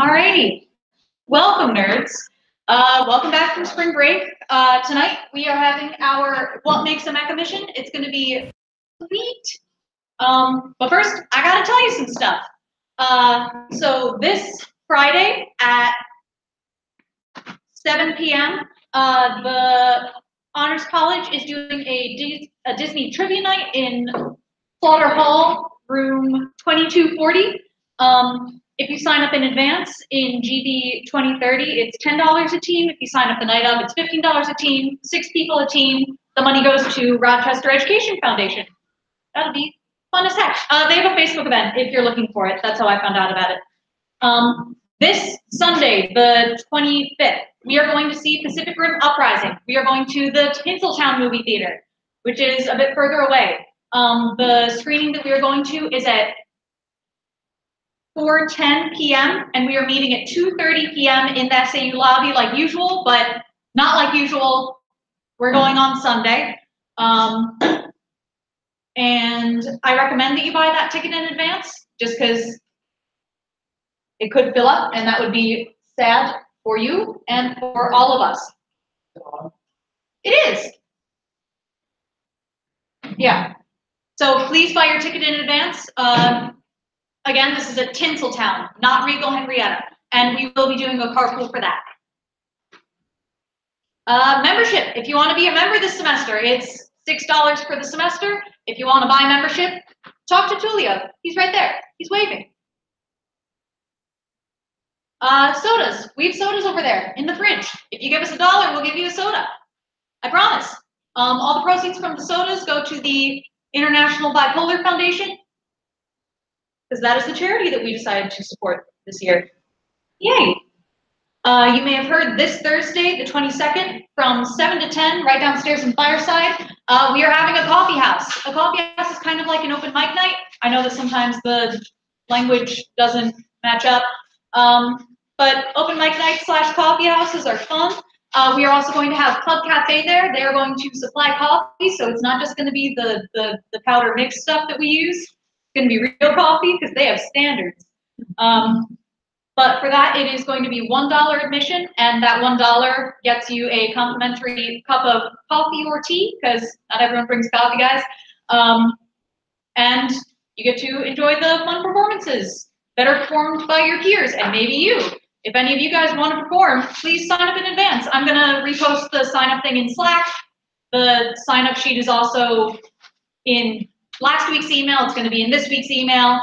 Alrighty, welcome nerds. Welcome back from spring break. Tonight we are having our What Makes a Mecha mission. It's going to be sweet. But first, I gotta tell you some stuff. So this Friday at 7 p.m., the Honors College is doing a Disney trivia night in Slaughter Hall, room 2240. If you sign up in advance in GB 2030, it's $10 a team. If you sign up the night of, it's $15 a team, 6 people a team. The money goes to Rochester Education Foundation. That'll be fun as heck. They have a Facebook event if you're looking for it. That's how I found out about it. This Sunday, the 25th, we are going to see Pacific Rim Uprising. We are going to the Tinseltown movie theater, which is a bit further away. The screening that we are going to is at 4:10 p.m. and we are meeting at 2:30 p.m. in the SAU lobby like usual, but not like usual. We're going on Sunday. And I recommend that you buy that ticket in advance, just because it could fill up, and that would be sad for you and for all of us. It is. Yeah. So please buy your ticket in advance. Again, this is at Tinseltown, not Regal Henrietta, and we will be doing a carpool for that. Membership. If you want to be a member this semester, it's $6 for the semester. If you want to buy membership, talk to Tulio. He's right there. He's waving. Sodas. We have sodas over there in the fridge. If you give us $1, we'll give you a soda. I promise. All the proceeds from the sodas go to the International Bipolar Foundation, because that is the charity that we decided to support this year. Yay! You may have heard this Thursday, the 22nd, from 7 to 10, right downstairs in Fireside, we are having a coffee house. A coffee house is kind of like an open mic night. I know that sometimes the language doesn't match up, but open mic night / coffee houses are fun. We are also going to have Club Cafe there. They are going to supply coffee, so it's not just going to be the powder mix stuff that we use. It's going to be real coffee because they have standards. But for that, it is going to be $1 admission, and that $1 gets you a complimentary cup of coffee or tea, because not everyone brings coffee, guys. And you get to enjoy the fun performances that are performed by your peers, and maybe you. If any of you guys want to perform, please sign up in advance. I'm going to repost the sign-up thing in Slack. The sign-up sheet is also in last week's email. It's going to be in this week's email.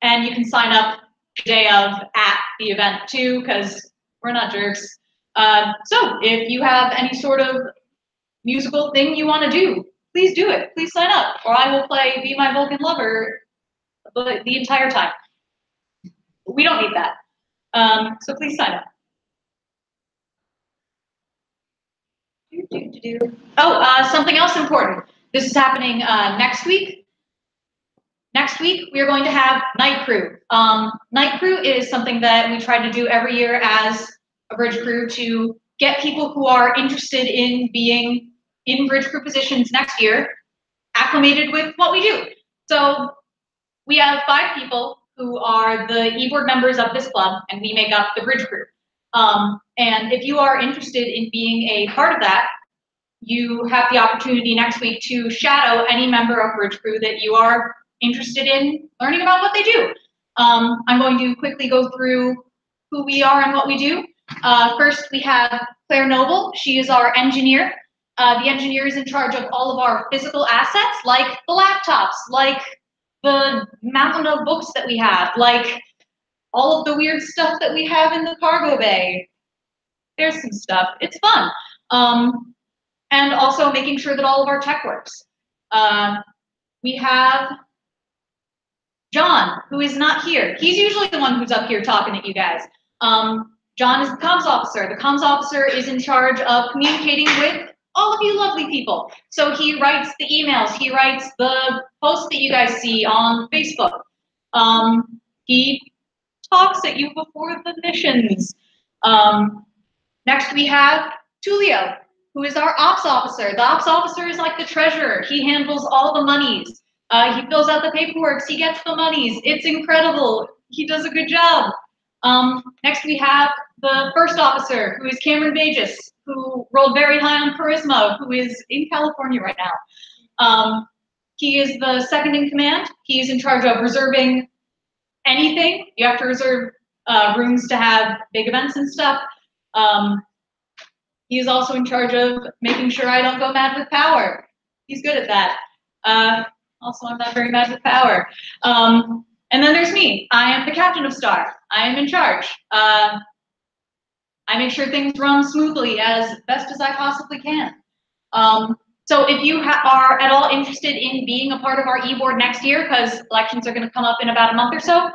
And you can sign up the day of at the event too, because we're not jerks. So if you have any sort of musical thing you want to do, please do it. Please sign up, or I will play Be My Vulcan Lover the entire time. We don't need that. So please sign up. Oh, something else important. This is happening next week. Next week, we are going to have Night Crew. Night Crew is something that we try to do every year as a bridge crew to get people who are interested in being in bridge crew positions next year acclimated with what we do. So we have 5 people who are the e-board members of this club, and we make up the bridge crew. And if you are interested in being a part of that, you have the opportunity next week to shadow any member of bridge crew that you are interested in learning about what they do. I'm going to quickly go through who we are and what we do. First, we have Claire Noble. She is our engineer. The engineer is in charge of all of our physical assets, like the laptops, like the mountain of books that we have, like all of the weird stuff that we have in the cargo bay. There's some stuff. It's fun. And also making sure that all of our tech works. We have John, who is not here. He's usually the one who's up here talking at you guys. John is the comms officer. The comms officer is in charge of communicating with all of you lovely people. So he writes the emails. He writes the posts that you guys see on Facebook. He talks at you before the missions. Next we have Tulio, who is our ops officer. The ops officer is like the treasurer. He handles all the monies. He fills out the paperwork. He gets the monies. It's incredible. he does a good job. Next we have the first officer, who is Cameron Bages, who rolled very high on charisma, who is in California right now. He is the second in command. He's in charge of reserving anything. You have to reserve rooms to have big events and stuff. He is also in charge of making sure I don't go mad with power. He's good at that. Also, I'm not very mad with power. And then there's me. I am the captain of Star. I am in charge. I make sure things run smoothly as best as I possibly can. So if you are at all interested in being a part of our e-board next year, because elections are going to come up in about a month or so,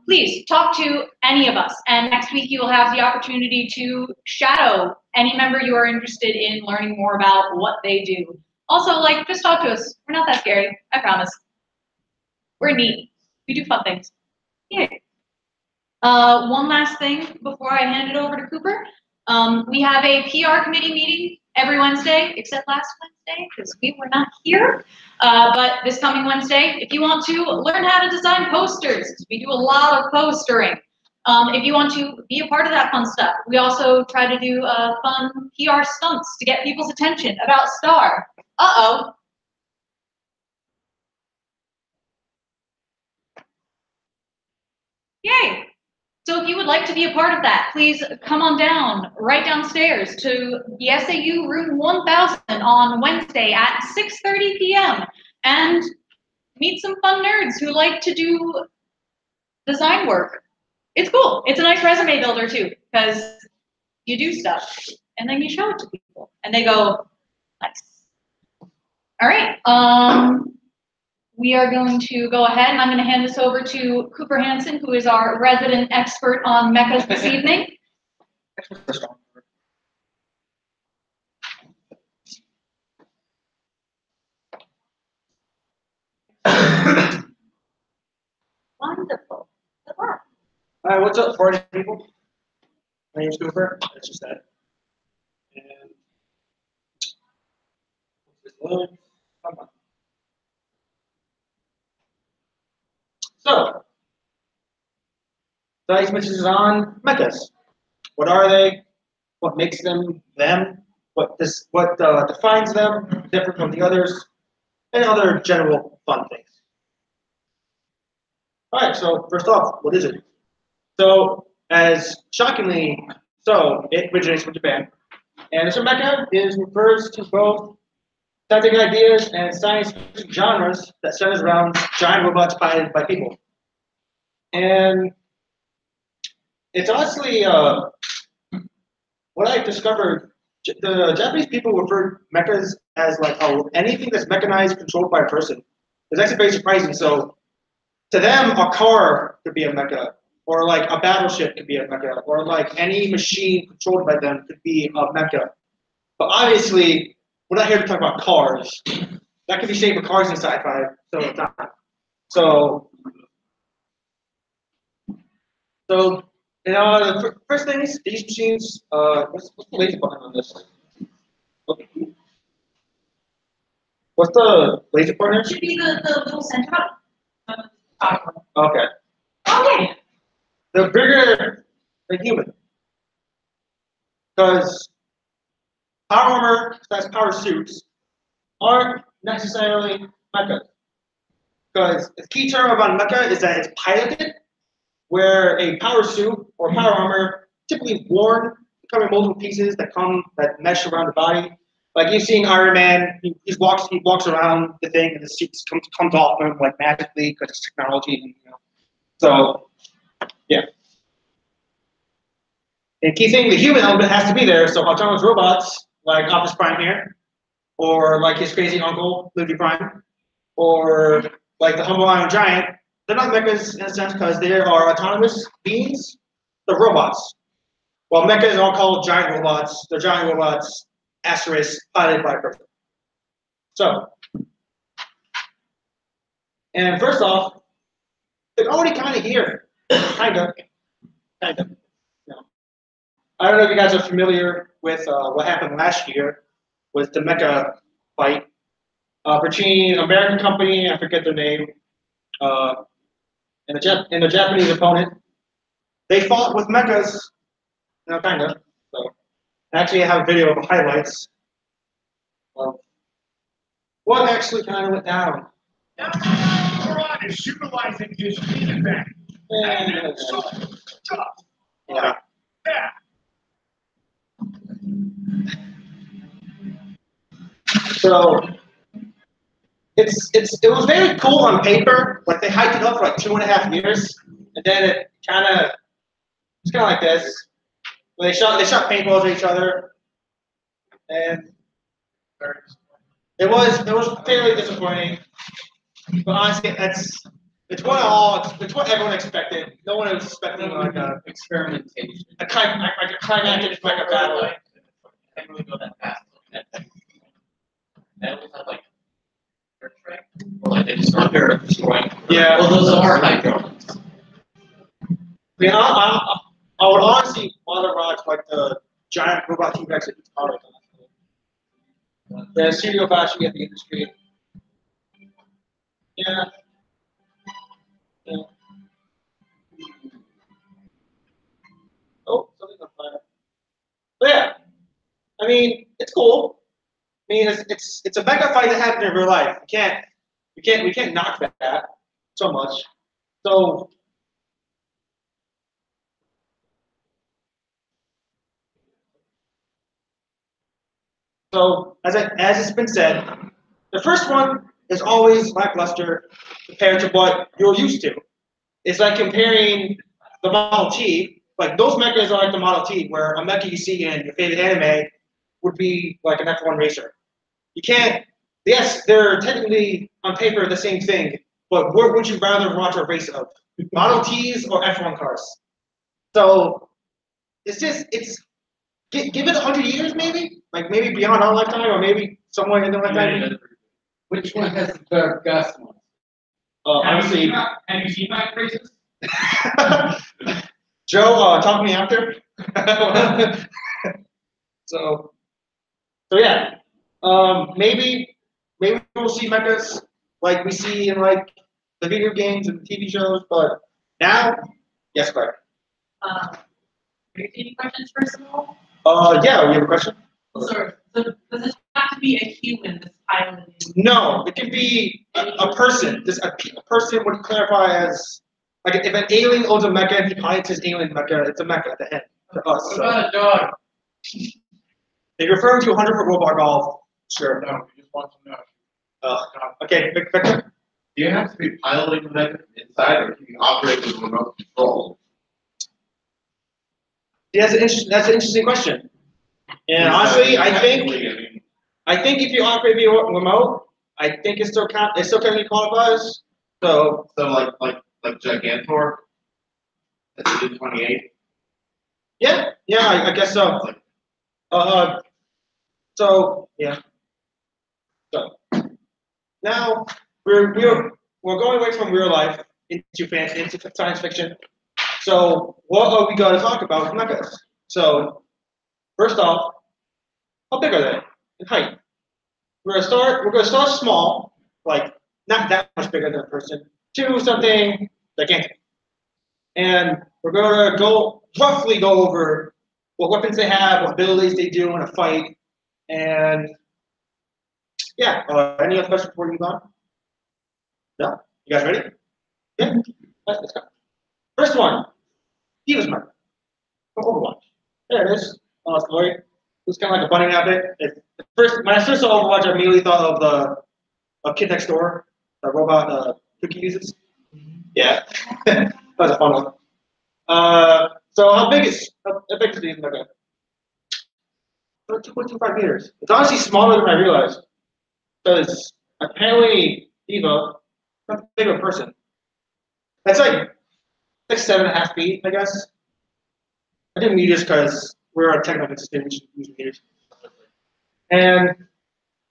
please talk to any of us. And next week you will have the opportunity to shadow any member you are interested in learning more about what they do. Also, like, just talk to us. We're not that scary, I promise. We're neat. We do fun things. Yeah. One last thing before I hand it over to Cooper. We have a PR committee meeting every Wednesday, except last Wednesday, because we were not here. But this coming Wednesday, if you want to learn how to design posters, we do a lot of postering. If you want to be a part of that fun stuff, we also try to do fun PR stunts to get people's attention about Star. Uh-oh. Yay. So if you would like to be a part of that, please come on down, right downstairs to the SAU room 1000 on Wednesday at 6:30 p.m. and meet some fun nerds who like to do design work. It's cool. It's a nice resume builder too, because you do stuff and then you show it to people and they go, nice. All right. We are going to go ahead and I'm going to hand this over to Cooper Hansen, who is our resident expert on Mechas this evening. Wonderful. Good luck. All right, what's up, party people? My name's Cooper. That's just that. And come on. So, tonight's message is on Mechas. What are they? What makes them them? What defines them different from the others? And other general fun things. All right. So first off, what is it? So, as shockingly so, it originates from Japan, and so mecha refers to both scientific ideas and science fiction genres that centers around giant robots piloted by people. And it's honestly what I discovered. The Japanese people refer mechas as like anything that's mechanized, controlled by a person. It's actually very surprising. So to them, a car could be a mecha, or like a battleship could be a mecha, or like any machine controlled by them could be a mecha. But obviously, we're not here to talk about cars. That could be shaped for cars in sci-fi, so it's not. So the first thing is these machines. What's the laser button on this? What's the laser pointer? Should be the little center button. Okay. Okay. The bigger the human, because power armor / power suits aren't necessarily mecha. Because the key term about mecha is that it's piloted, where a power suit or power armor typically worn, come in multiple pieces that mesh around the body. Like you've seen Iron Man, he walks around the thing and the suit comes off him like magically because it's technology. So yeah. And key thing, the human element has to be there. So autonomous robots like Optimus Prime here, or like his crazy uncle Luigi Prime, or like the humble iron giant, they're not mechas in a sense because they are autonomous beings. They're robots. While mechas are all called giant robots, they're giant robots, asterisk, piloted by a person. So, and first off, they're already kind of here. Kind of. I don't know if you guys are familiar with what happened last year with the mecha fight between an American company, I forget their name, and the Japanese opponent. They fought with mechas, kind of. So, actually, I have a video of highlights of what actually kind of went down. Now, Moron is utilizing his speed advantage. And so, just like that. So it was very cool on paper. Like they hyped it up for like 2.5 years, and then it's kind of like this. They shot paintballs at each other, and it was fairly disappointing. But honestly, it's what everyone expected. No one was expecting like a experimentation. a climactic like a battle. I can't really go that fast. That was like track. Or like they just started destroying. Yeah. Well, those are hydraulics. Yeah, I would honestly rather watch like the giant robot T-Rex that eats cars. The serial bashing at the industry. Yeah. Yeah. Oh, something's on fire. But yeah, I mean, it's cool. I mean, it's a mega fight that happened in real life. We can't knock that so much. So as it's been said, the first one is always lackluster compared to what you're used to. It's like comparing the Model T, like those mechas are like the Model T, where a mecha you see in your favorite anime would be like an F1 racer. You can't, yes, they're technically on paper the same thing, but what would you rather watch a race of? Model Ts or F1 cars? So give it 100 years maybe? Like maybe beyond our lifetime or maybe somewhere in the lifetime. Which one has the better best one? Honestly, Have you seen my races? Joe, talk to me after. so yeah, maybe we'll see mechas like we see in like the video games and the TV shows, but now, yes, Claire. Are you any questions first of all? Yeah, we have a question. Sorry, so does it have to be a human that's piloting? No, it can be a person. Just a person would clarify as like if an alien owns a mecha and he pilots his alien mecha, it's a mecha at the end to us. What So. about a dog? If you're referring to 100-foot robot golf, sure. No, we just want to know. Okay, Victor. Do you have to be piloting the mecha inside, or can you operate with remote control? Yeah, that's an interesting question. And honestly, I think if you operate via remote, I think it still can be qualifies. So like Gigantor, that's the 28. yeah, I guess so. So yeah. So now we're going away from real life into science fiction. So what are we going to talk about with mechas? So first off, how big are they in height? We're gonna start small, like not that much bigger than a person, to something gigantic. And we're gonna roughly go over what weapons they have, what abilities they do in a fight, and yeah. Any other questions before you move on? No? You guys ready? Yeah. Let's go. First one, Diva's Mech from Overwatch. There it is. Story. It's kind of like a bunny rabbit. When I first saw Overwatch, I immediately thought of Kid Next Door, the robot Cookie uses. Yeah, that was a fun one. So how big is Diva's Mech? 2.25 meters. It's honestly smaller than I realized. Because apparently Diva, not big of a person. That's like 7.5 feet, I guess. I did meters because we're a technical system, we should use meters. And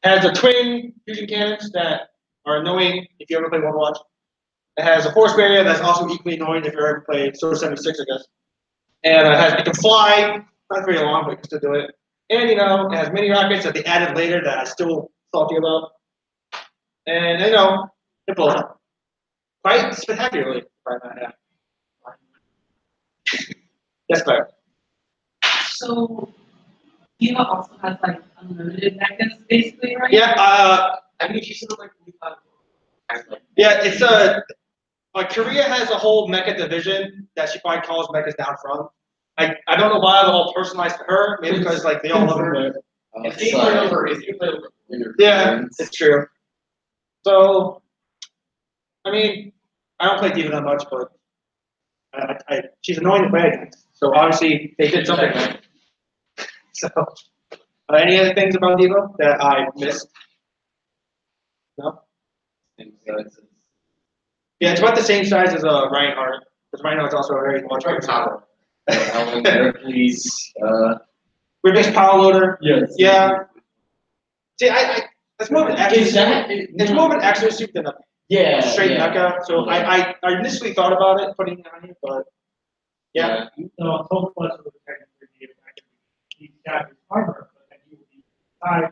has a twin fusion cannons that are annoying if you ever play Overwatch. It has a force barrier that's also equally annoying if you ever play Soda 76, I guess. And it can fly, not very long, but you can still do it. And it has mini rockets that they added later that I still salty about. And it blows up. quite spectacularly. Yes, Claire. So, Diva also has like unlimited mechas, basically, right? Yeah, I mean, she's sort of like yeah, it's Korea has a whole mecha division that she probably calls mechas down from. I don't know why they're all personalized to her. Maybe because like they all love her. if you play over, if you play over your Yeah, friends, it's true. So, I mean, I don't play Diva that much, but she's annoying to play against. So obviously they did something right. So, any other things about Diva that I missed? No. things that Yeah, it's about the same size as Reinhardt. Because Reinhardt's also a very large try person. power. Alan, Hercules, We're based power loader. yes. Yeah. See, I it's more of an action Is suit. that? It's more of an action suit than a Yeah. straight yeah. mecha. So I initially thought about it putting it on here, but yeah. So whole plus would technically be effective. He's got his armor, but then he would be inside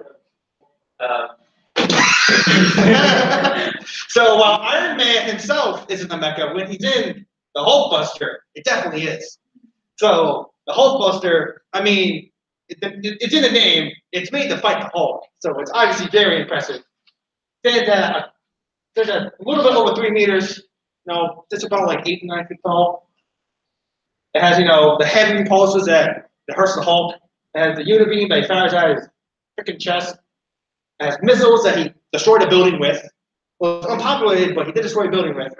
of. So while Iron Man himself isn't a mecha, when he's in the Hulkbuster, it definitely is. So the Hulkbuster, I mean, it's in the name. It's made to fight the Hulk, so it's obviously very impressive. There's a little bit over 3 meters. It's about like 8 to 9 feet tall. It has the heavy repulsors that hurts the Hulk. It has the unibeam that he fires out his freaking chest. It has missiles that he destroyed a building with. Well, it's unpopulated, but he did destroy a building with.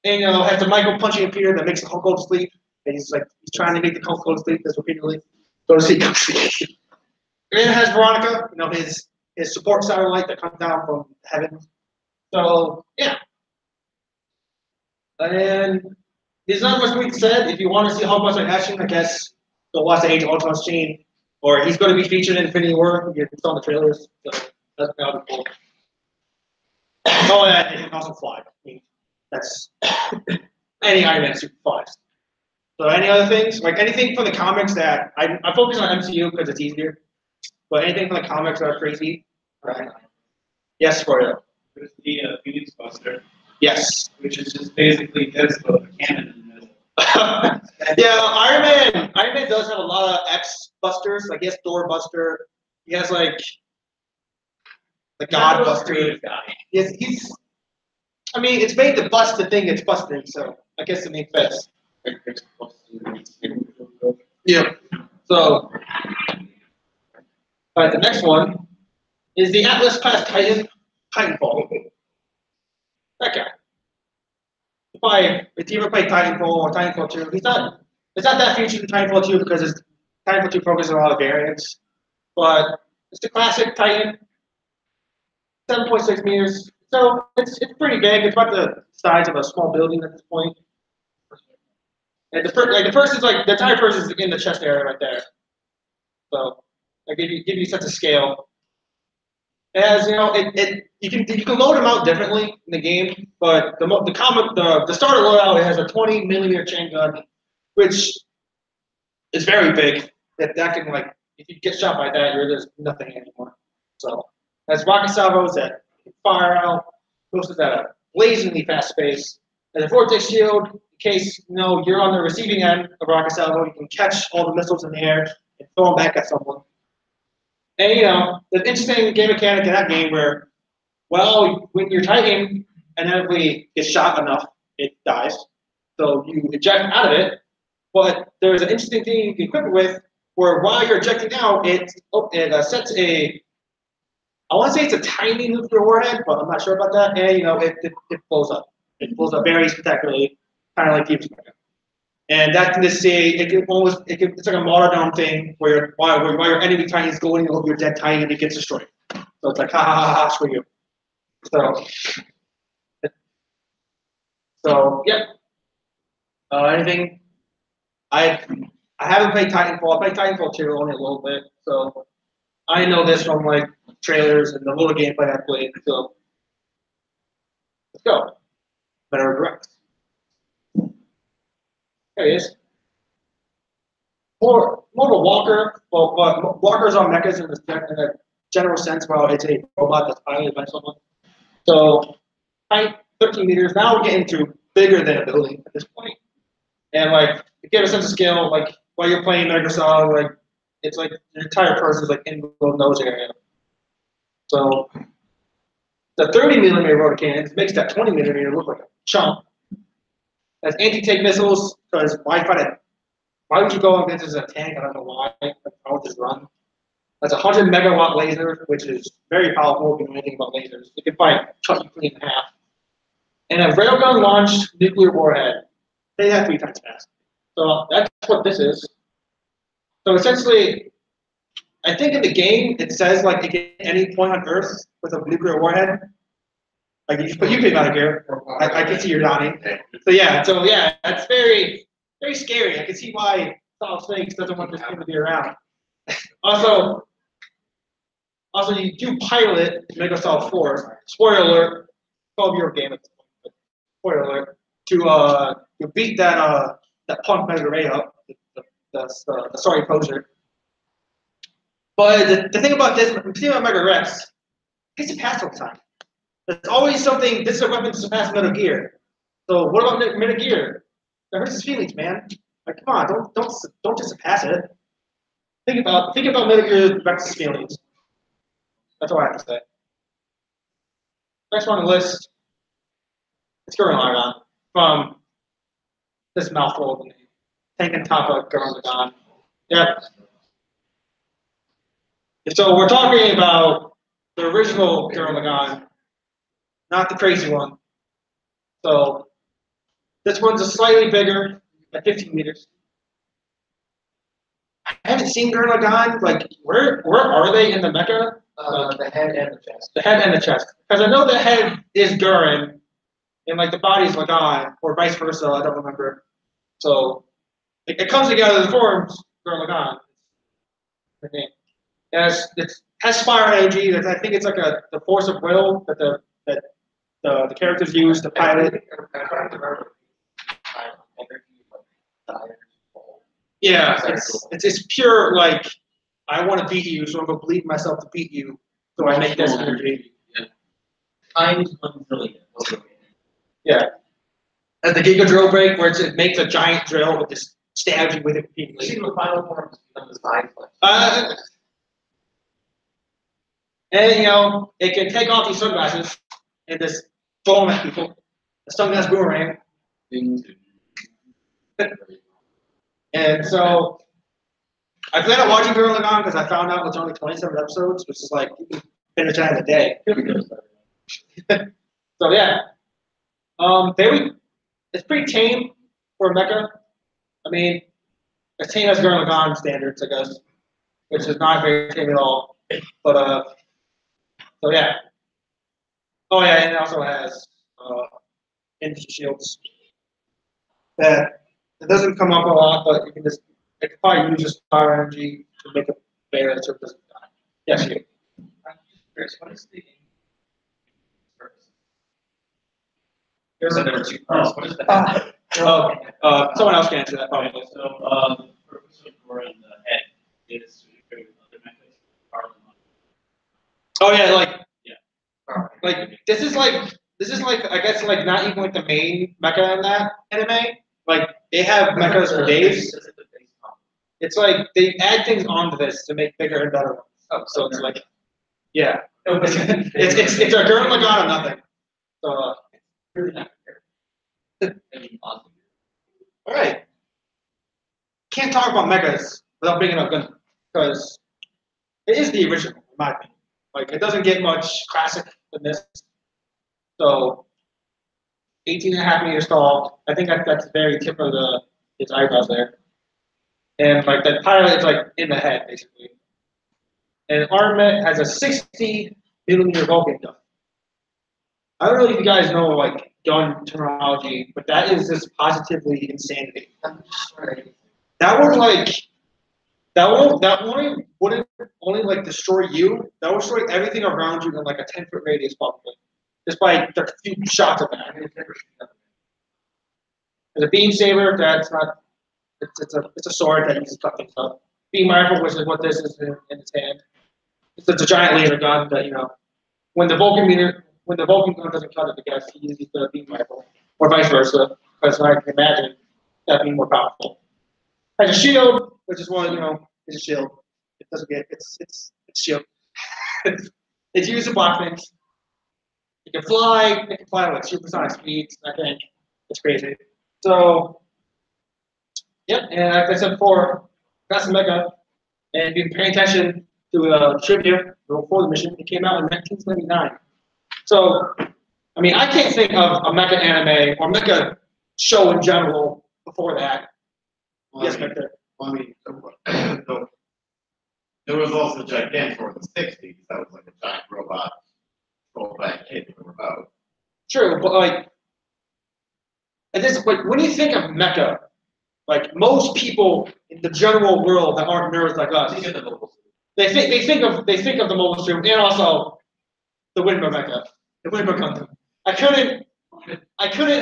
And it has the micro punching appear that makes the Hulk go to sleep. And he's trying to make the Hulk go to sleep just repeatedly. Go to sleep, go to sleep. And it has Veronica, his support satellite that comes down from heaven. So yeah. And there's not much we said. If you want to see Hulkbuster in action, I guess go watch the Age of Ultron scene. Or he's going to be featured in Infinity War. You saw the trailers. So that's kind of cool. Oh, yeah, it can also fly. I mean, that's any Iron Man suit flies. So any other things? Like anything from the comics that I focus on MCU because it's easier. But anything from the comics that are crazy? Right. Yes, for you. There's the Phoenix Buster, Yes. which is just basically this but a cannon in the middle. Yeah, Iron Man does have a lot of X busters. Like he has Thor Buster. He has like the God Buster. He's. I mean, it's made to bust the thing it's busting, so I guess it makes sense. Yeah. So, all right, the next one is the Atlas class Titanfall. That guy. If you ever played Titanfall or Titanfall 2, it's not that featured in Titanfall 2 because Titanfall 2 focuses on a lot of variants. But it's the classic Titan, 7.6 meters. So it's pretty big. It's about the size of a small building at this point. And the first is like the entire person is in the chest area right there. So I give you a sense of scale. It has you can load them out differently in the game, but the starter loadout it has a 20 millimeter chain gun, which is very big. That can if you get shot by that, there's nothing anymore. So it has rocket salvos that can fire out, goes at a blazingly fast pace. And a vortex shield, in case you're on the receiving end of rocket salvo, you can catch all the missiles in the air and throw them back at someone. And the interesting game mechanic in that game where, when you're Titan, inevitably gets shot enough, it dies. So you eject out of it. But there's an interesting thing you can equip it with, where while you're ejecting out, it sets a. I want to say it's a tiny nuclear warhead, but I'm not sure about that. And it blows up. It blows up very spectacularly, kind of like Deep Space. And that can just say it's like a martyrdom thing where while your enemy Titan is going over your dead Titan, it gets destroyed. So it's like ha ha ha ha, screw you. So yeah. Anything? I haven't played Titanfall. I played Titanfall 2 only a little bit, so I know this from trailers and the little gameplay I played. So let's go. Better direct. There he is. More of a walker. Well, walkers are mechas in a general sense. Well, it's a robot that's piloted by someone. So, 13 meters. Now we're getting to bigger than a building at this point. And like, to get a sense of scale, like while you're playing Microsoft, like it's like your entire person's like in the nose area. So the 30 millimeter rotor cannons makes that 20 millimeter look like a chump. Has anti-tank missiles, because why would you go against this as a tank? I don't know why. I would just run. That's a 100 megawatt laser, which is very powerful if you know anything about lasers. It can probably cut you clean in half. And a railgun launched nuclear warhead. They have 3 times fast. So that's what this is. So essentially, I think in the game it says like it can hit any point on Earth with a nuclear warhead. Like you came out of here. I can see you're nodding. So yeah, that's very, very scary. I can see why Solid Snakes doesn't want this thing to be around. Also, you do pilot Mega Solid 4. Spoiler alert, 12-year game at this point. But spoiler alert. To beat that punk Mega Ray up, the sorry poser. But the thing about this, the thing about Mega Rex, it gets you past all the time. There's always something. This is a weapon to surpass Metal Gear. So what about Metal Gear? That hurts his feelings, man. Like, come on, don't just surpass it. Think about Metal Gear Rex's feelings. That's all I have to say. Next one on the list. It's Gurren Lagann from this mouthful of the name. Tank and top of Gurren Lagann. Yep. So we're talking about the original Gurren Lagann, not the crazy one. So this one's a slightly bigger, at 15 meters. I haven't seen Gurren Lagann. Like, where are they in the mecha? The head and the chest. The head and the chest. Because I know the head is Gurren, and like the body is Lagann, or vice versa. I don't remember. So it comes together and forms Gurren Lagann. It has fire energy. I think it's like the force of will that the characters use to pilot. Yeah, it's pure like I want to beat you, so I'm gonna bleed myself to beat you. So I make this energy. Yeah. Times 1 trillion. Yeah. And the Giga drill break where it makes a giant drill with just stabs you with it repeatedly. See the final form becomes the side And you know, it can take off these sunglasses and just throw them at people. The sunglass boomerang. And so I plan on watching Gurren Lagann because I found out it's only 27 episodes, which is like you can finish that in a day. So yeah. It's pretty tame for a mecha. I mean, as tame as Gurren Lagann standards, I guess. Which is not very tame at all. But so yeah. Oh yeah, and it also has energy shields. That it doesn't come up a lot, but it can probably use this power energy to make a bear so it doesn't die. Yes, you. What is the There's so there were 2 parts. What is the someone else can answer that probably. So the purpose of Gora in the head is to create other methods of Oh yeah, yeah. like this is like I guess like not even like the main mecha in that anime. Like they have mechas for days. It's like they add things onto this to make bigger and better ones. Oh, so it's like yeah. It's a Gurren Lagann or nothing. So really not fair. All right. Can't talk about mechas without bringing up Gundam because it is the original, in my opinion. Like it doesn't get much classic than this. So 18.5 meters tall. I think that's the very tip of his eyebrows there. And like that pilot is like in the head basically. And armament has a 60 millimeter Vulcan gun. I don't know if you guys know like gun terminology, but that is just positively insanity. That wouldn't only like destroy you. That would destroy everything around you in like a 10-foot radius probably. Just by the few shots of that. There's a beam saber, that's not it's a sword that uses cut things up. Beam rifle, which is what this is in its hand. It's a giant laser gun that, you know, when the Vulcan when the Vulcan gun doesn't cut it, I guess he uses the beam rifle, or vice versa, because I can imagine that being more powerful. Has a shield, which is one, is a shield. It doesn't get it's shield. It's used to block things. It can fly. It can fly with supersonic speeds. I think it's crazy. So, yep. And like I said before, that's the Mecha. And if you've been paying attention to trivia before the mission, it came out in 1979. So, I mean, I can't think of a Mecha anime or Mecha show in general before that. Well, Yes, I mean, Victor. there was also Gigantor in the 60s. That was like a giant robot controlled by a kid with a remote. True, but like, but when you think of Mecha, like most people in the general world that aren't nerds like us, they think of the mobile suit and also the Winbro Mecha, the Winbro Gundam. I couldn't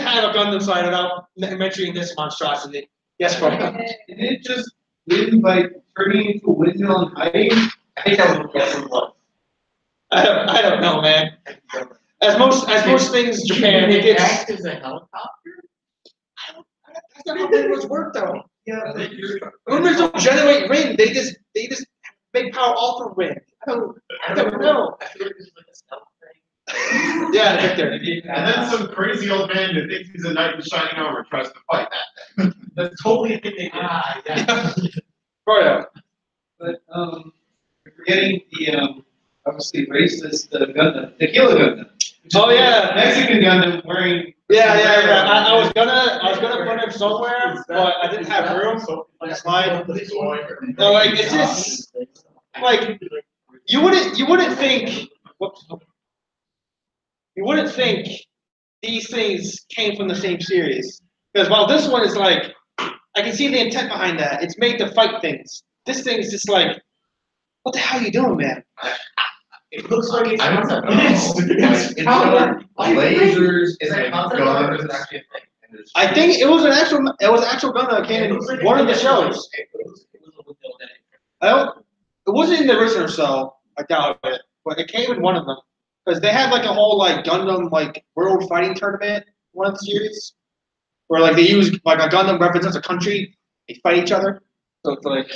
have a Gundam side without mentioning this monstrosity. Yes, bro. Did it just win by turning into a windmill and hiding? I think that was what it was. I don't know, man. As most things in Japan, it gets. As a helicopter? That's not how Winbros work, though. Yeah. Winbros don't generate wind. They just make power all through wind. I don't know. I feel like this is like a stealth thing. Yeah, Victor. And then some crazy old man who thinks he's a knight in shining armor tries to fight that. That's totally a thing they did. Yeah. Froyo. But you're forgetting the obviously racist Gundam, the Killer Gundam. Oh yeah, Mexican Gundam wearing. Yeah. I was gonna put him somewhere, but I didn't have room. Like slide. No, like it's just like you wouldn't think. Whoops. You wouldn't think these things came from the same series, because while this one is like, I can see the intent behind that. It's made to fight things. This thing's just like, what the hell are you doing, man? It looks like it's. I don't know. It's got lasers Is that and concept art or is it guns. actually a thing? I think it was an actual gun that came in one of the shows. It was a window that I don't. It wasn't in the original show. I doubt it, but it came in one of them because they had like a whole like Gundam like world fighting tournament one of the series where like they use like a Gundam represents a country. They fight each other. So it's like,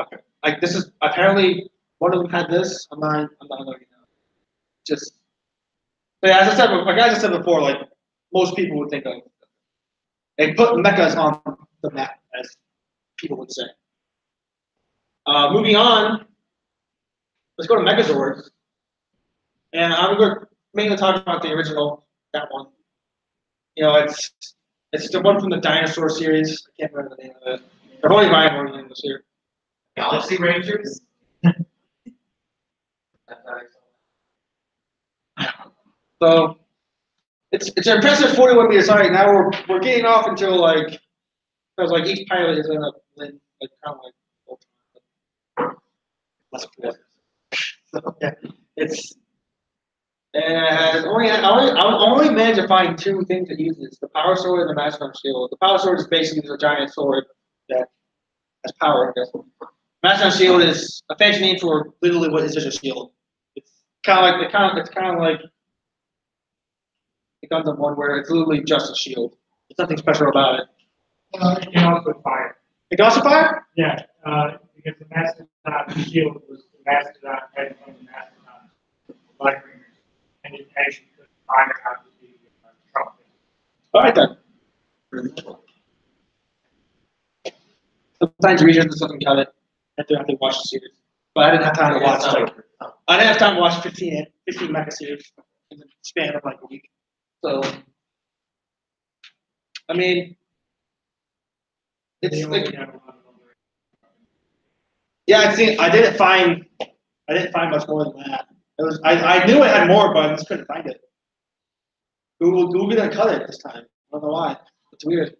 okay, like this is apparently one of them had this. I'm not looking at it. Just, but yeah, as I said, like I said before, like most people would think of, they put mechas on the map, as people would say. Moving on, let's go to Megazords, and I'm going to mainly talk about the original, that one. You know, it's the one from the dinosaur series. I can't remember the name of it. I've only buying one name this year. Galaxy Rangers? So it's an impressive 41 meters high. Now we're getting off until like, because like each pilot is in a like kind of like less cool. So yeah, it's and I only managed to find two things that use this: the power sword and the master shield. The power sword is basically a giant sword that has power, I guess. Master shield is a fancy name for literally what is just a shield. It's kind of like the Gundam one where it's literally just a shield. There's nothing special about it. It can also fire. It can also fire? Yeah, because the Mastodon shield was the Mastodon head from the Mastodon light ringers, and it actually could fire out of the trumpet. All right then. Sometimes regions doesn't cut it. I have to watch the series, but I didn't have time to watch I didn't have time to watch 15 mecha series in the span of like a week. So, I mean, it's like, yeah, I didn't find much more than that. It was I knew it had more, but I just couldn't find it. Google didn't cut it this time. I don't know why. It's weird.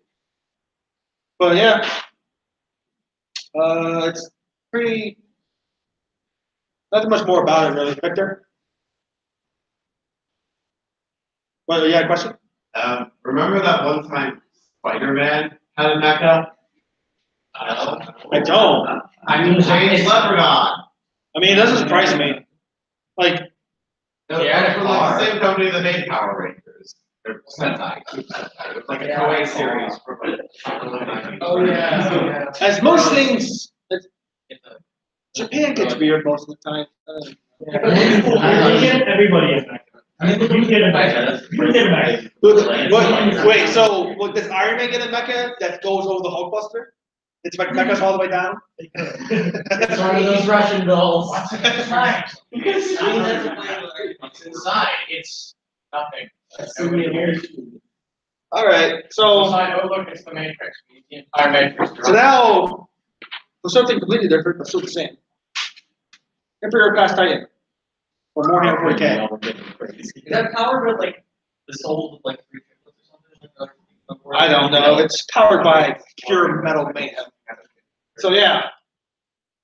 But yeah, it's pretty. Nothing much more about it, really, Victor. Well, yeah, question? Remember that one time Spider-Man had a mecha? I don't. I mean, James Leprechaun. I mean, it doesn't surprise me. Like, Yeah, for like the same company that made Power Rangers. They're Sentai. It's like a Toei series from like early 90s. Oh, yeah. as most things, Japan gets weird most of the time. Everybody is Mecha. You get a Mecha. You get a Mecha. Wait, so does Iron Man get a mecha that goes over the Hulkbuster? It's like mechas all the way down? It's one of those Russian dolls. Right. It's inside, it's nothing. Alright, so Oh, look, it's the Matrix. The entire Matrix. so now, for something completely different, but still the same. Imperial Class Titan. Or more than 40K. Is that powered with like the souls of like 3 triplets or something? I don't know. It's powered by pure metal mayhem. So yeah,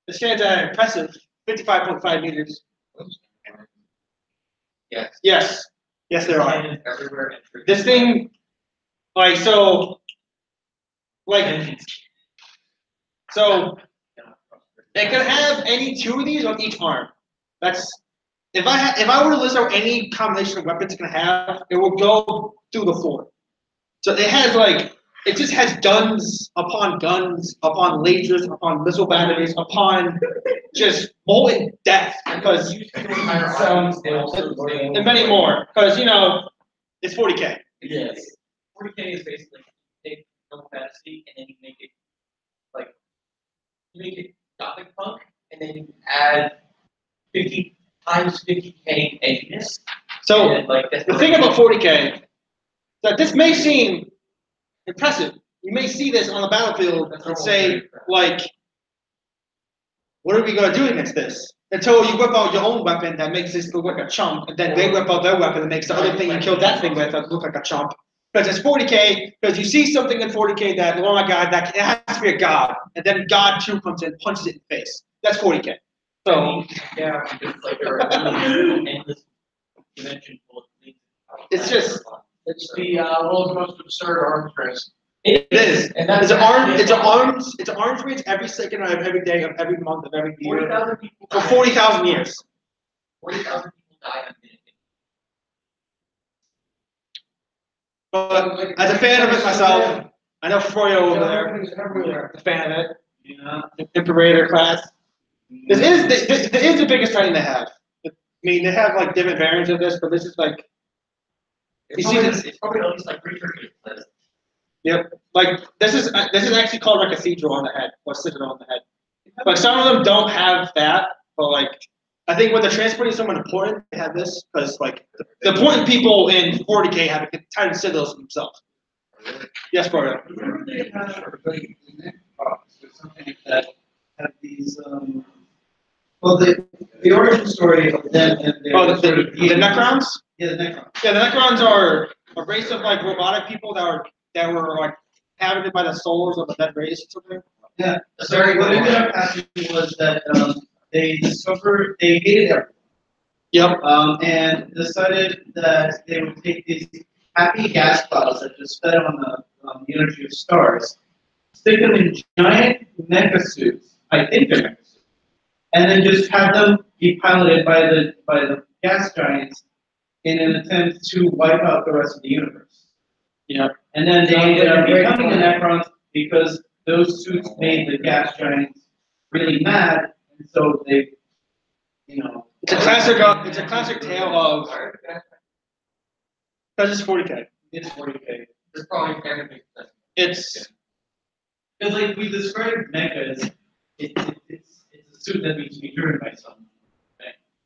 it stands at an impressive 55.5 meters. Yes. Yes, yes, there are. Everywhere. This thing, like so, like so, it can have any 2 of these on each arm. That's if I were to list out any combination of weapons it can have, it will go through the 4. So it has like. It just has guns upon lasers, upon missile batteries, upon just molten death. Because and many more. Because it's 40K. Yes. 40K is basically take Final Fantasy and then you make it like you make it gothic punk and then you add 50 times 50K edginess. So and like the thing about 40K is that this may seem impressive. You may see this on the battlefield and say, like, what are we going to do against this? Until you whip out your own weapon that makes this look like a chump, and then they whip out their weapon that makes the other thing you killed that thing with look like a chump. Because it's 40K, because you see something in 40K that, oh my god, that it has to be a god. And then God 2 comes in, punches it in the face. That's 40K. So, yeah, it's like there are endless dimension full of things. it's just. It's the world's most absurd arms race. It is. And that's It's an arms race every second of every day of every month of every year 40,000 people for die. 40,000 years. 40,000 people die a minute. But as a fan of it myself, I know Froyo over there is a fan of it. Imperator class. This is the biggest Titan they have. I mean, they have like different variants of this, but this is like. It's probably at least like research. Yep. Like this is actually called like a cathedral on the head or citadel on the head. Like some of them don't have that, but like I think when they're transporting someone important, they have this because like the important people in 40K have Titan citadels themselves. Yes, Mario. Remember they had something like that had these well the origin story of them and their The Necrons? Yeah, the Necrons. Yeah, the Necrons are a race of like robotic people that were like inhabited by the souls of the dead race or something. Yeah. So what ended up happening was that they hated everyone. Yep. And decided that they would take these happy gas clouds that just fed on the energy of stars, stick them in giant mecha suits, I think they're mecha suits, and then just have them be piloted by the gas giants in an attempt to wipe out the rest of the universe. Yeah. And then they ended up becoming the Necrons because those suits made the gas giants really mad, and so they, It's a classic tale of because it's 40K. It's 40K. There's probably everything. It's Because like we described mecha as it's a suit that needs to be driven by something,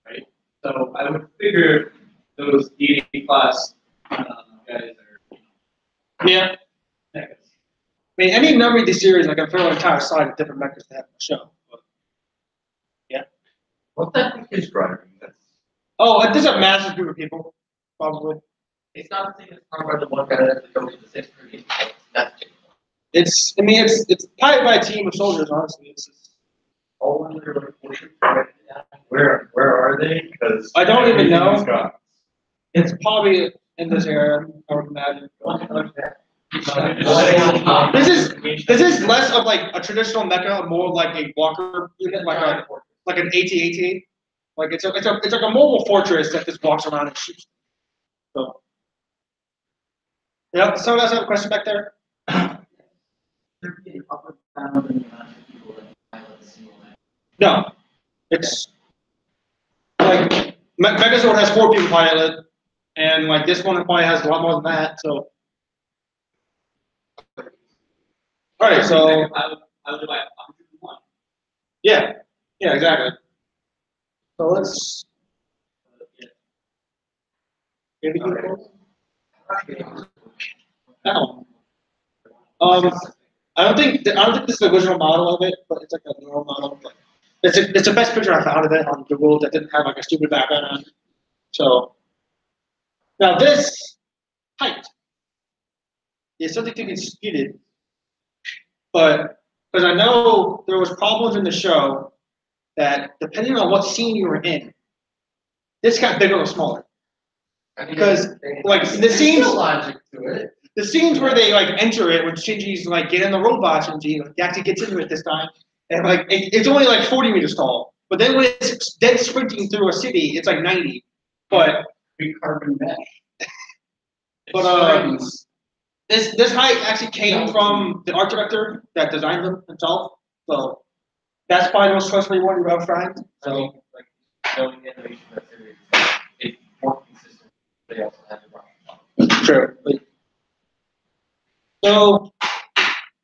right? So I would figure those D&D class guys are yeah. mechas. I mean, any number of these series, like I throw an entire side of different mechas to have the show. But, yeah. What that is driving? Oh, there's a massive group of people, probably. It's not the thing that's powered by the one guy that has to go to the 6th grade. That's it. It's piloted by a team of soldiers. Honestly, it's All under like worship. Where are they? Because I don't even know. everything's got- It's probably in this area. I would imagine. This is less of like a traditional mecha, more like a walker unit, like an AT-AT. Like it's like a mobile fortress that just walks around and shoots. So, yeah. Someone else have a question back there? There be an upper bound in the amount of people that pilot a single man. No, it's like Megazord has 4 people pilot, and like this one probably has a lot more than that. So, all right. So I would divide 101. yeah, exactly. So let's. Maybe no. I don't think this is the original model of it, but it's like a newer model. But it's the best picture I found of it on Google that didn't have like a stupid background on it. So now this height is something to be disputed, but because I know there was problems in the show that depending on what scene you were in, this got bigger or smaller. Because like the scenes, logic to it. the scenes where they like enter it, when Shinji's like getting the robots, and he actually gets into it this time, and like it's only like 40 meters tall. But then when it's dead sprinting through a city, it's like 90. But Big carbon mesh. this height actually came from the art director that designed them himself. So that's probably the most trustworthy one you've ever found. I mean, So like, knowing the animation of that series, it's more consistent. They also have the brush. true. So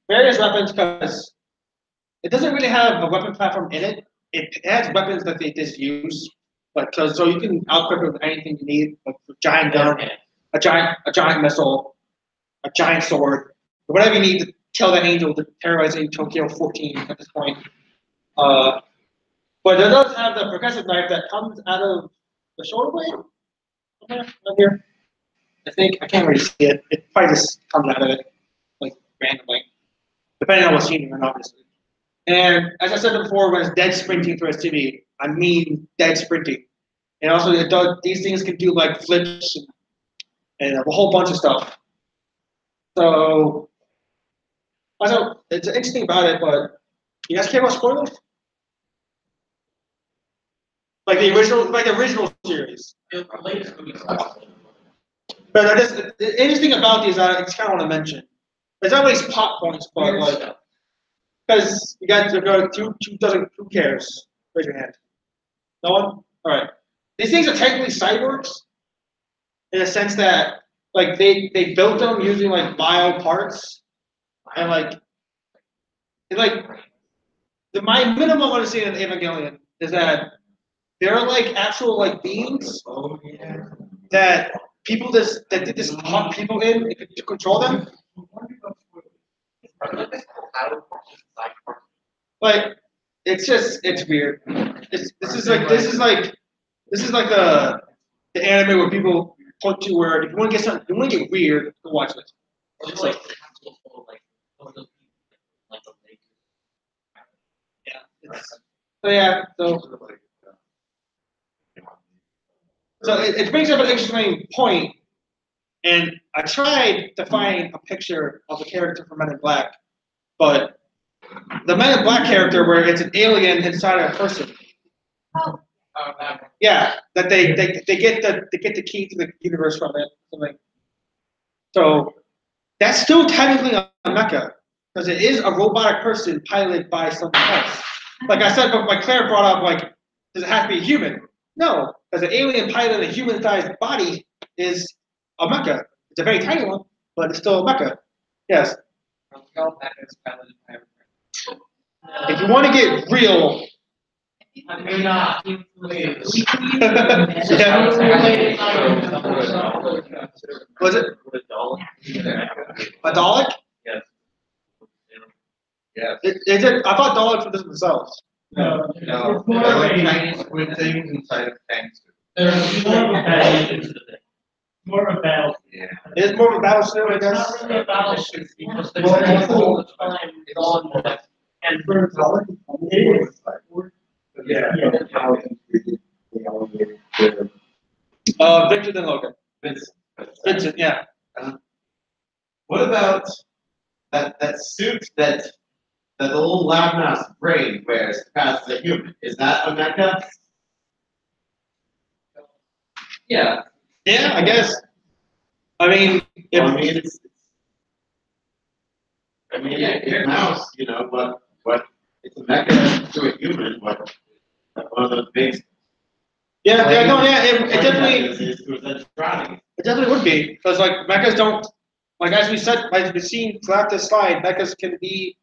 various weapons, because it doesn't really have a weapon platform in it. It has weapons that they just use, but so you can outfit it with anything you need, like a giant gun, a giant missile, a giant sword, whatever you need to kill that angel to terrorizing Tokyo 14 at this point. But it does have the progressive knife that comes out of the shoulder blade. Okay, right here. I think I can't really see it. It probably just comes out of it, like randomly, depending on what scene you're in, obviously. And as I said before, when it's dead sprinting through a city, I mean dead sprinting. And also, it does, these things can do like flips and a whole bunch of stuff. So, also, it's interesting about it, but you guys care about spoilers? Like the original series. The latest movie. But the interesting about these, I just kind of want to mention. There's always plot points, but like, because you guys are going who cares? Raise your hand. No one? All right. These things are technically cyborgs, in a sense that like they built them using like bio parts, and like my minimum understanding of Evangelion is that they're like actual like beings that people that did this hunt people in to control them. Like it's weird. This is like the anime where people point to where if you want to get something, you want to get weird, go watch this. It's like Yeah. So it brings up an interesting point, and I tried to find a picture of the character from Men in Black, but the Men in Black character where it's an alien inside of a person. Yeah, that they get the key to the universe from it. Something. So that's still technically a mecha because it is a robotic person piloted by someone else. Like I said, but like Claire brought up, like, does it have to be human? No, because an alien pilot in a human-sized body is a mecha. It's a very tiny one, but it's still a mecha. Yes. If you want to get real. Was it a Dalek? Yes. Is it? I thought Daleks were just themselves. No. It's more They're of like a- tiny squid things inside of tanks. There's more of a battle. More of a battle. Yeah. It is more of a battleship, I It's guess. not really a battleship because they Well, spend also- all the time on it. And for it is. Yeah. Victor then Logan. Vincent, yeah. What about that suit that the little lab mouse brain wears to pass as a human? Is that a mecha? Yeah. Yeah, I guess. I mean, Well, if, it's mouse, you know, but it's a mecha to a human, but one of the big. yeah, it definitely. Is to essentiality. It definitely would be, because like mechas don't, like as we said, like we've seen throughout this slide, mechas can be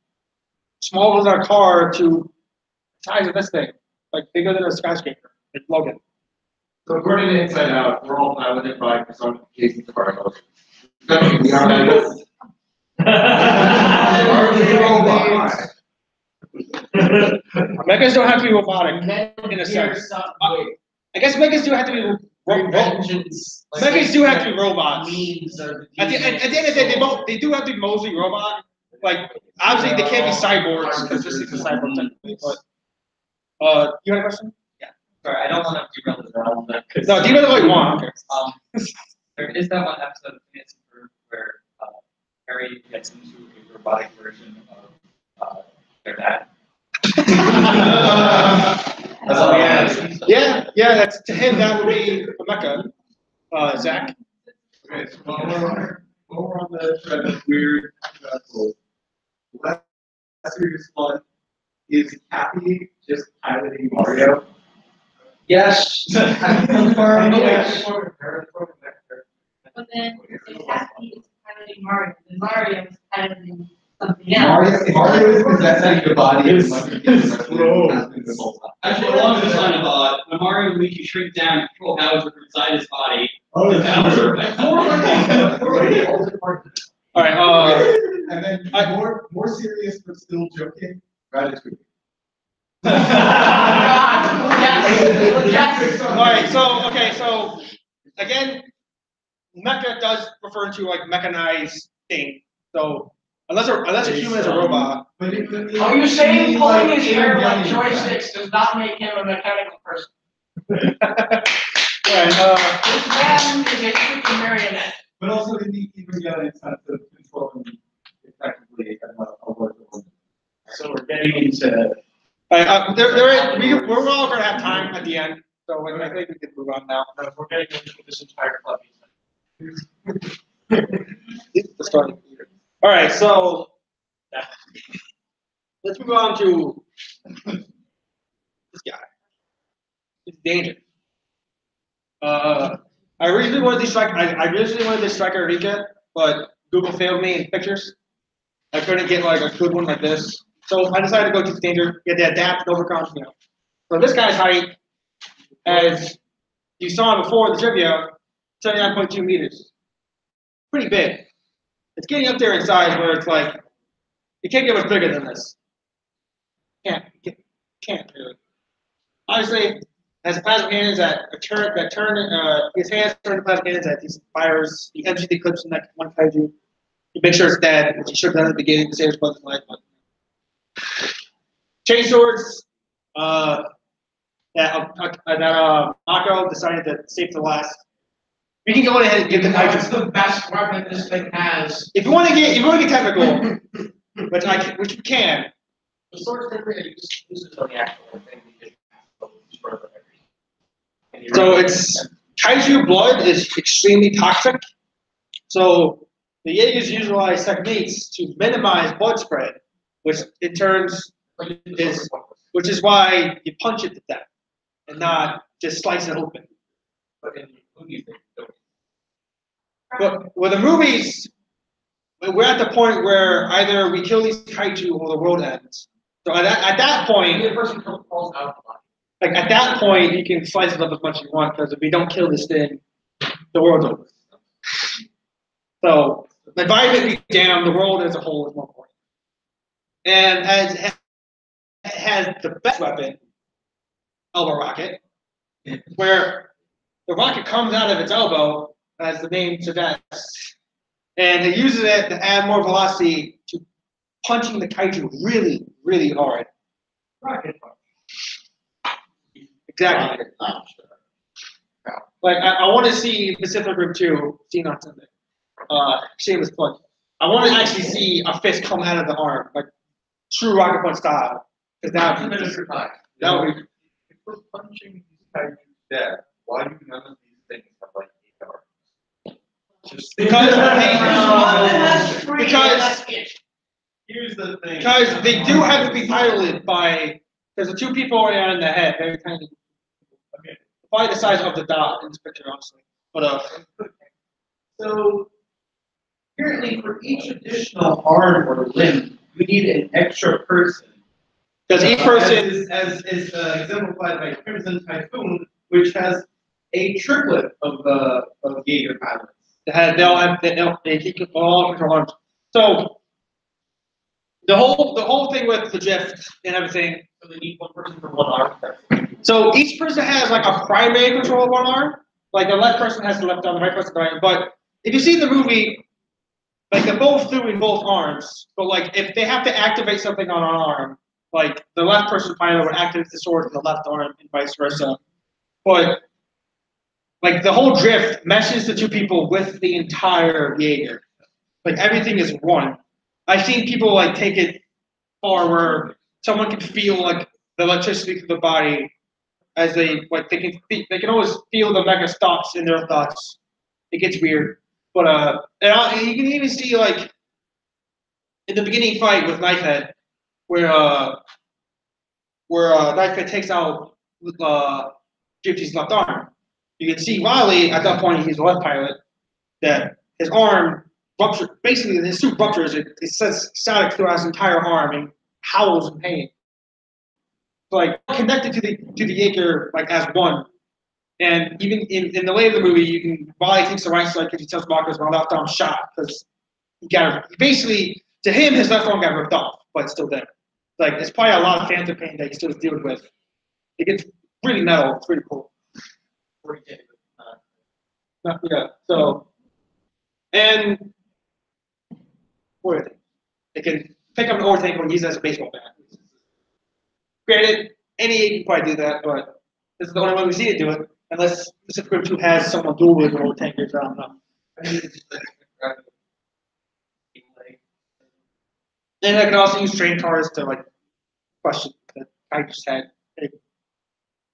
smaller than a car to the size of this thing, like bigger than a skyscraper. It's Logan. So according to Inside Out, we're all piloted by personifications of our emotions. We are megas. Mechas don't have to be robotic in a sense. I guess mechas do have to be mechas do have to be robots. At the end of the day, they do have to be mostly robot. Like obviously they can't be cyborgs because this is a cyborg technically. But you had a question? Sorry, I don't want to derail the realm, but No, do you know what you want? Okay. there is that one episode of Phineas and Ferb where Harry gets into a robotic version of their dad. That's all I have. Yeah, that's to him that would be a mecha. Zach. Okay, so while we're on the thread of weird last serious one, is Cappy just piloting Mario? Yes. But then if Happy is piloting Mario, then Mario is piloting something else. Mario is possessing the body of Actually, along this line of thought, when Mario and Luigi shrink down, control Bowser from inside his body. Oh, Bowser. All right. And then more serious but still joking. Ratatouille. All right. So again, mecha does refer to like mechanized thing. So unless a human is a robot. Are you saying pulling his hair like joysticks does not make him a mechanical person? Right. This man is a freaking marionette. But also, he even got a sense of controlling effectively a workable. So we're getting into. We're all gonna have time at the end, so I think we can move on now. We're getting into this entire club. The starting here. All right, so let's move on to this guy. It's Danger. I originally wanted to strike. I originally wanted to strike Enrique, but Google failed me in pictures. I couldn't get like a good one like this, so I decided to go to Danger. Get the adapt and overcome. You know. So this guy's height, as you saw before in the trivia, 79.2 meters. Pretty big. It's getting up there in size where it's like it can't get much bigger than this. Can't really. Obviously, has plasma hands that turn his hands turn to plasma hands that these fires. He empties the clips in that one kaiju. He makes sure it's dead, which he should have done at the beginning to save his brother's life. Chain swords. That Mako decided to save the last. We can go ahead and get the kaiju. That's the best weapon this thing has. If you want to get technical, which you can. The sword's different, it uses on the actual thing. So it's kaiju blood is extremely toxic. So the Jaegers utilize techniques to minimize blood spread, which in turns which is why you punch it to death and not just slice it open. But in the movies, they don't. But with the movies, we're at the point where either we kill these kaiju or the world ends. So at that point, The person falls out of the body. like at that point, you can slice it up as much as you want because if we don't kill this thing, the world's over. So the environment be damned, the world as a whole is more important. And as it has the best weapon, elbow rocket, where the rocket comes out of its elbow, as the name suggests, and it uses it to add more velocity to punching the kaiju really, really hard. Rocket punch. Exactly. Like I want to see Pacific Rim 2 seen on Sunday. Shameless plug. I want to actually see a fist come out of the arm, like true rocket punch style. Because that would be If we're punching these kaiju dead, why do none of these things have like 8 hours. Just Because Here's the thing. because they do have to be piloted by, because the two people are in the head, very tiny, probably the size of the dot in this picture, honestly. But So apparently for each additional arm or limb, we need an extra person. because each person, As is exemplified by Crimson Typhoon, which has a triplet of Jaeger pilots. they keep all control arms. So the whole thing with the drift and everything. So they need one person for one arm. So each person has like a primary control of one arm. Like the left person has the left arm, the right person the right arm. But if you see the movie, like they're both doing both arms. But like if they have to activate something on an arm, like the left person pilot would activate the sword in the left arm and vice versa. But like the whole drift meshes the two people with the entire Jaeger. Like everything is one. I've seen people like take it far where someone can feel like the electricity through the body as they like they can always feel the Mechas thoughts in their thoughts. It gets weird, but and you can even see like in the beginning fight with Knifehead, where Knifehead takes out Gypsy's left arm. You can see Riley at that point, he's the left pilot, that his arm ruptured. Basically, his suit ruptures. It sends static throughout his entire arm and howls in pain. Like connected to the Jaeger like as one. And even in the later of the movie, you can Riley takes the right side because he tells Marcus, "My left arm shot," because basically to him his left arm got ripped off, but it's still there. Like it's probably a lot of phantom pain that he still deals with. It gets really metal. It's pretty cool. Yeah. So, and what are they can pick up an overtake and use it as a baseball bat. Granted, any can probably do that, but this is the only one we see it do it. Unless Pacific Rim 2 has someone dual with an overtankers, I don't know. And I can also use train cars to like question that I just had. Hey,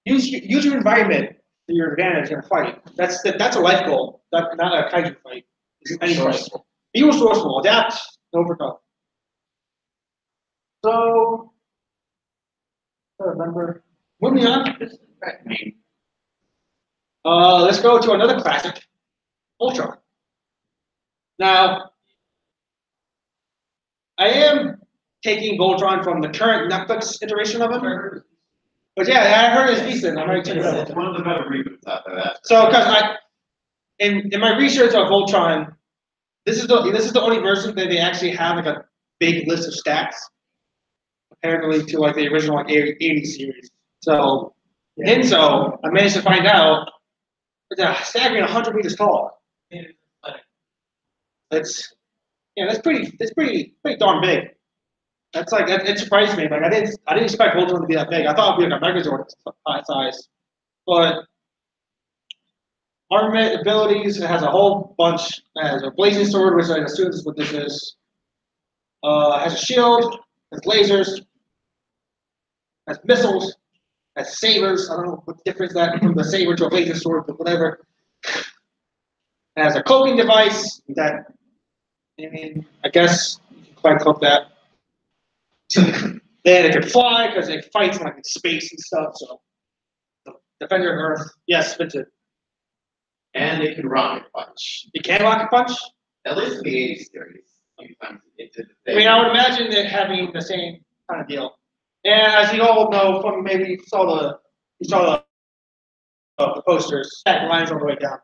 use your environment to your advantage in a fight. That's a life goal, not a kaiju fight. Any fight. Be resourceful, adapt, overcome. So, I remember. Moving on. Let's go to another classic, Ultron. Now, I am taking Voltron from the current Netflix iteration of him. But yeah, I heard it's decent. I might check it out. It's one of the better reboots after that. So, because in my research of Voltron, this is the only version that they actually have like a big list of stats, apparently to like the original like 80 series. So, I managed to find out it's staggering 100 meters tall. That's pretty darn big. That's like it surprised me. Like I didn't expect Voltron to be that big. I thought it'd be like a Megazord size. But armament abilities, it has a whole bunch. It has a blazing sword, which I assume is what this is. Has a shield, has lasers, has missiles, has sabers. I don't know what the difference that from the saber to a laser sword, but whatever. It has a cloaking device that I guess you can quite cloak that. Then it can fly because it fights like in space and stuff. So, Defender of Earth, yes, Vincent. And it can rocket punch. It can rocket punch. At least in the 80s series. Sometimes it did the I thing. mean, I would imagine it having the same kind of deal. And as you all know from maybe you saw the posters, that line's all the way down.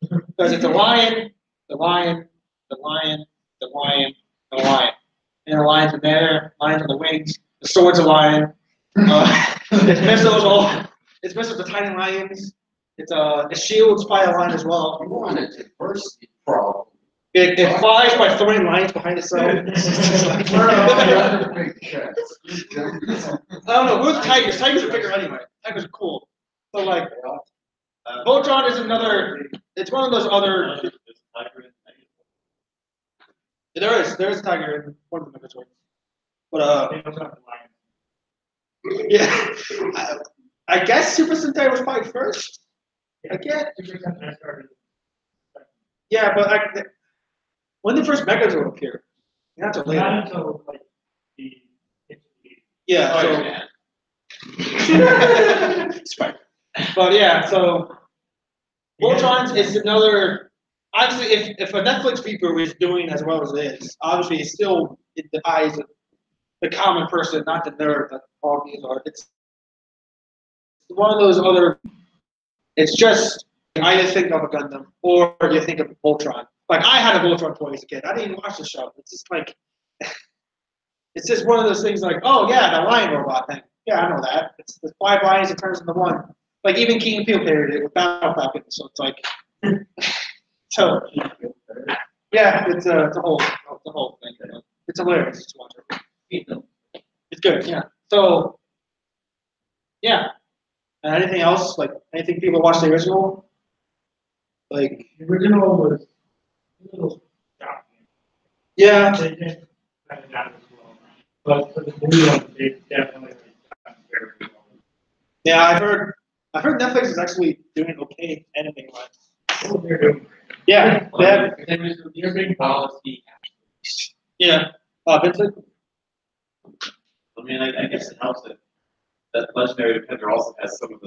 Because it's a lion, the lion, the lion, the lion, the lion. And the lion's in there, lion's on the wings, the sword's a lion. Its missiles are tiny lions. Its shield's probably a lion as well. You wanted to first problem. It flies by throwing lines behind itself. Where are the other big checks? I don't know, where's tigers? Tigers are bigger anyway. Tigers are cool. So like Voltron is it's one of those other there is a tiger in one of the Megazords. But yeah. I guess Super Sentai was probably first. I get. 2% I started. Yeah, but when the first Mechas will appear, not until later. Not until like the. Yeah. So. Spider. But yeah, so Voltrons is another. Obviously, if a Netflix reboot is doing as well as it is, obviously it's still in the eyes of the common person, not the nerd that all these are. It's one of those other. It's just I just think of a Gundam, or you think of Voltron. Like I had a Voltron toy as a kid. I didn't even watch the show. It's just like it's just one of those things. Like, oh yeah, the lion robot thing. Yeah, I know that. It's the 5 lions it turns into 1. Like even King and Peele parodied it with Battle Falcon. So it's like, so yeah, it's a whole thing. It's hilarious to watch it. It's good. Yeah. So yeah. Anything else? Like anything people watch the original? Like The original was a little shocking. yeah. They did kind of that as well. But for the movie one, they definitely done very well. Yeah, I heard Netflix is actually doing okay animating wise. Oh, they're doing Yeah, they have, They're big policy. yeah. Vincent? I mean, I guess it helps that Legendary Defender also has some of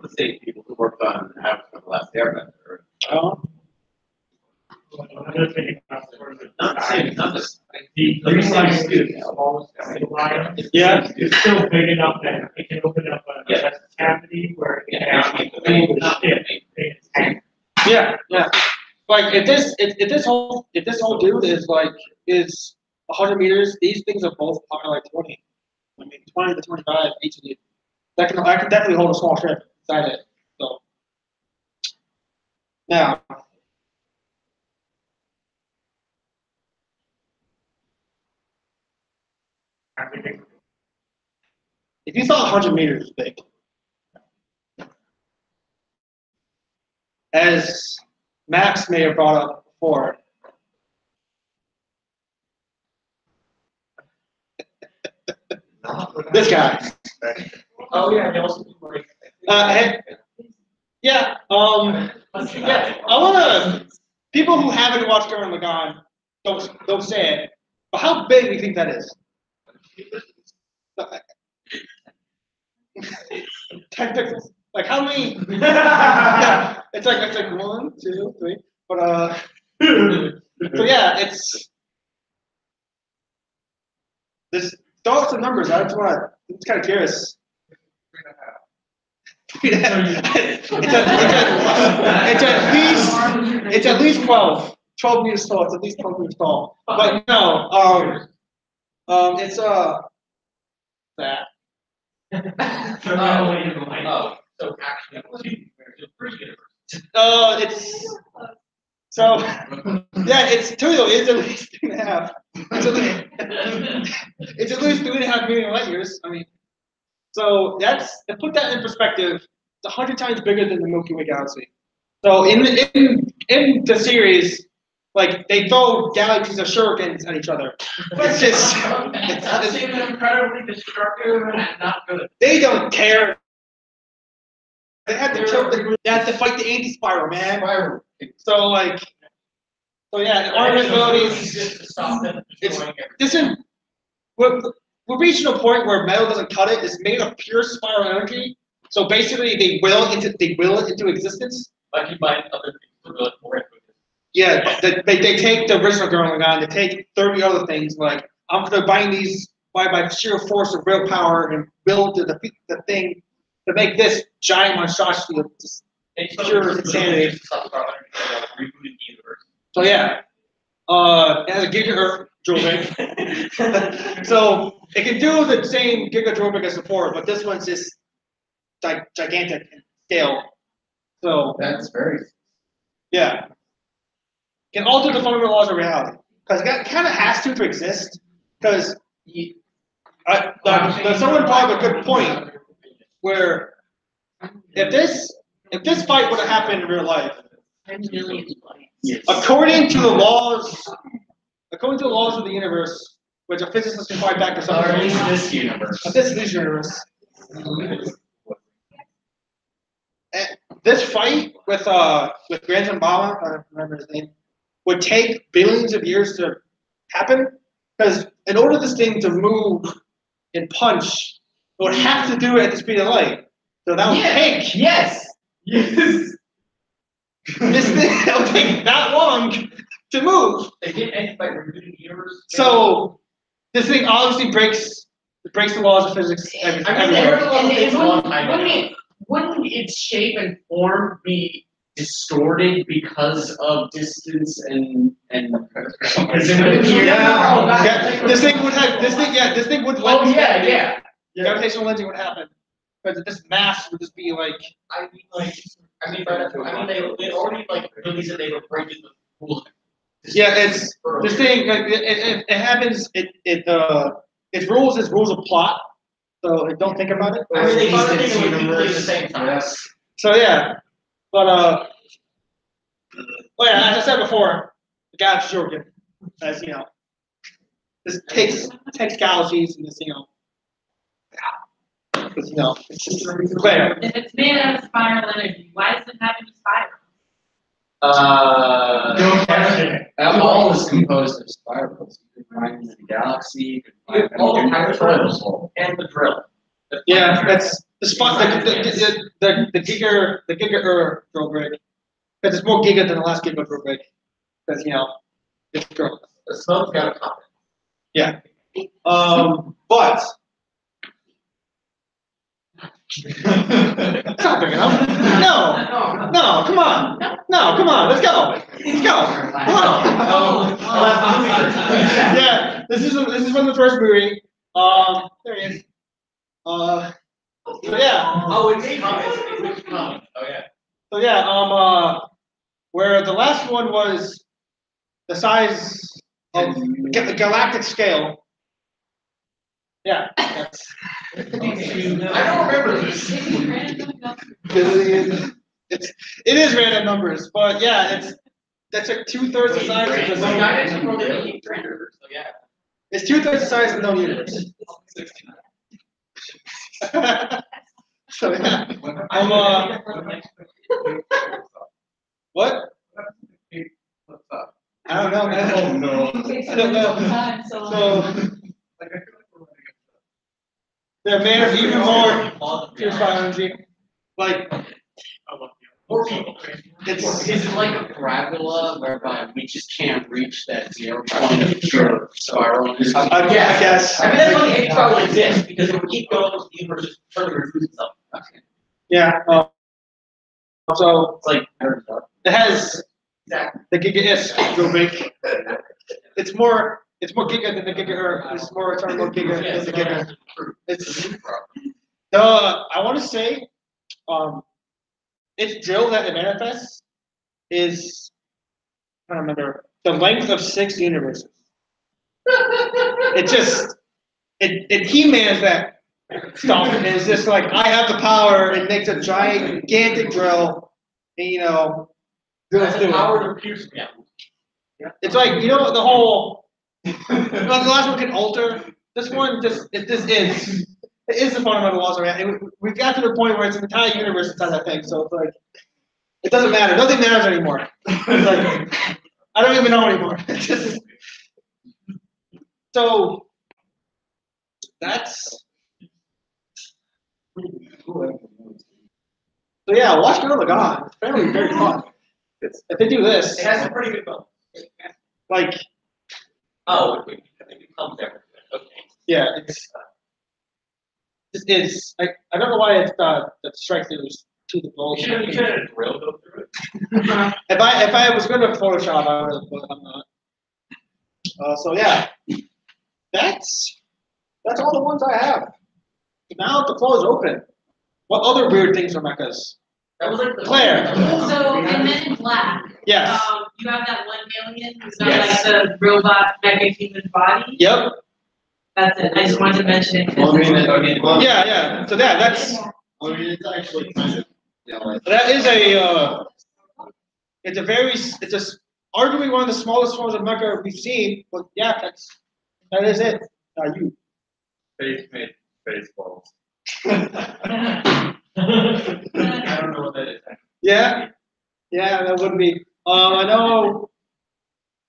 the same people who worked on Avatar: The Last Airbender. Oh. Another thing about the Not the same, not the the same lion studio. is small, the lion Yeah. is still big enough that it can open up a Yeah. cavity where it can Yeah, actually not the main- hold the not the ship main. in its tank. Yeah, yeah. Like if this whole dude is like is 100 meters, these things are both probably like 20. I mean 20 to 25 each of these. That can definitely hold a small ship inside it. So now if you thought 100 meters is big, as Max may have brought up before, this guy. Oh yeah, they also do like. Yeah, yeah. I wanna people who haven't watched Gurren Lagann don't say it, but how big do you think that is? 10 pixels. Like how many? Yeah, it's like 1, 2, 3. But so yeah, it's this. Throw some numbers. I just want. I'm just kind of curious. It's at least 12 meters tall. It's at least 12 meters tall. But no, it's that. So actually, it's pretty good. It's so yeah. It's Tulio is at least 3.5. It's at least 3.5 million light years. I mean, so that's to put that in perspective. It's 100 times bigger than the Milky Way galaxy. So in the series, like they throw galaxies of shurikens at each other. It's just That seems incredibly destructive and not good. they don't care. They had to kill. They had to fight the anti-spiral, man. So like, so yeah, armament abilities. Just to stop them destroying everything. Listen, we're reaching a point where metal doesn't cut it. It's made of pure spiral energy. So basically, they will it into existence. Like you find other things to really for it. Yeah, they take the original Gurren Lagann, they take 30 other things, like, I'm going to bind these by sheer force of willpower and will to defeat the thing to make this giant monstrosity of just pure insanity. Rebooted the universe. So yeah, it has a Giga Earth drill rig. So it can do the same Giga drill rig as before, but this one's just gigantic in scale. So That's very. yeah. Can alter the fundamental laws of reality. Because it kind of has to exist. Because someone brought up a good point where if this fight would have happened in real life, according to the laws of the universe, which a physicist can fight back to Or at least something. this universe. This universe. this fight with Grand Zambala, I don't remember his name, would take billions of years to happen. Because in order for this thing to move and punch, it would have to do it at the speed of light. So that would take Yes. this thing that would take that long to move. They didn't end by removing years. So this thing obviously breaks the laws of physics. I mean, everywhere. wouldn't its shape and form be distorted because of distance and Yeah, this thing would have this thing would Oh yeah. gravitational lensing would happen. Because this mass would just be like They already like released it. They were breaking the rules. it's this thing it happens its rules of plot. So don't think about it. I mean, they thought they were equally at the same time. So yeah. But as I said before, the God's joking. As you know. This takes galaxies and this, because it's just clear. If it's made out of spiral energy, why does it have any spiral? That ball is composed of spirals. You can find in the galaxy. You can find All the them in hyperspirals and the drill. Yeah, that's the spot. The giga drill rig. Because it's more giga than the last giga drill rig. Because it's drill. The smoke's got a comment. Yeah. But stop bringing up. No, come on. No, come on. Let's go. Come on. Yeah, this is from the first movie. There he is. So yeah. Oh, it's coming. Oh yeah. So yeah. Where the last one was the size of the galactic scale. Yeah, that's. I don't remember this. Billion. It is random numbers, but yeah, that's like 2/3 the size of the known universe. It's 2/3 the size of the known universe. So yeah, I'm what? I don't know, man. Oh no. I don't know. So they're made of even more pure energy. Like Is it like a parabola whereby we just can't reach that 0 point of pure spiral? I guess. I mean, that's why the Higgs probably exists, because it would keep going with the universe just further reduce itself. Yeah. So It's like, it has exactly. the giga-isk real big. It's more giga than the gigahertz. It's more giga than the giga. It's I want to say, its drill that it manifests is, I don't remember, the length of 6 universes. It He-Mans that stuff. And it's just like, I have the power. It makes a gigantic drill, and drills That's through the it. power of piercing. Yeah. It's like, the whole, the last one can alter. This one it is the fundamental laws of reality. We got to the point where it's an entire universe inside that thing, so it's like, it doesn't matter. Nothing matters anymore. It's like, I don't even know anymore. It's just, so, that's, so yeah, watch Girl of God. It's very, very fun. If they do this, It has some pretty good bones. like, Oh, it becomes everything. Okay. yeah, I don't know why it's that strike through to the goal. You should have a drill go through it. If I was good at Photoshop, I would have, but I'm not. So yeah, that's all the ones I have. Now the floor is open. What other weird things are mechas? That was like the Claire. So in Men in Black, Yes. you have that one alien who's got Yes. like the robot mecha human body. Yep. That's it. I just wanted to mention it. Yeah. So that's. It's actually kind of, That is it's arguably one of the smallest forms of mecha we've seen, but yeah, that is it. You. face made space balls. I don't know what that is. Yeah, yeah, that would be. I know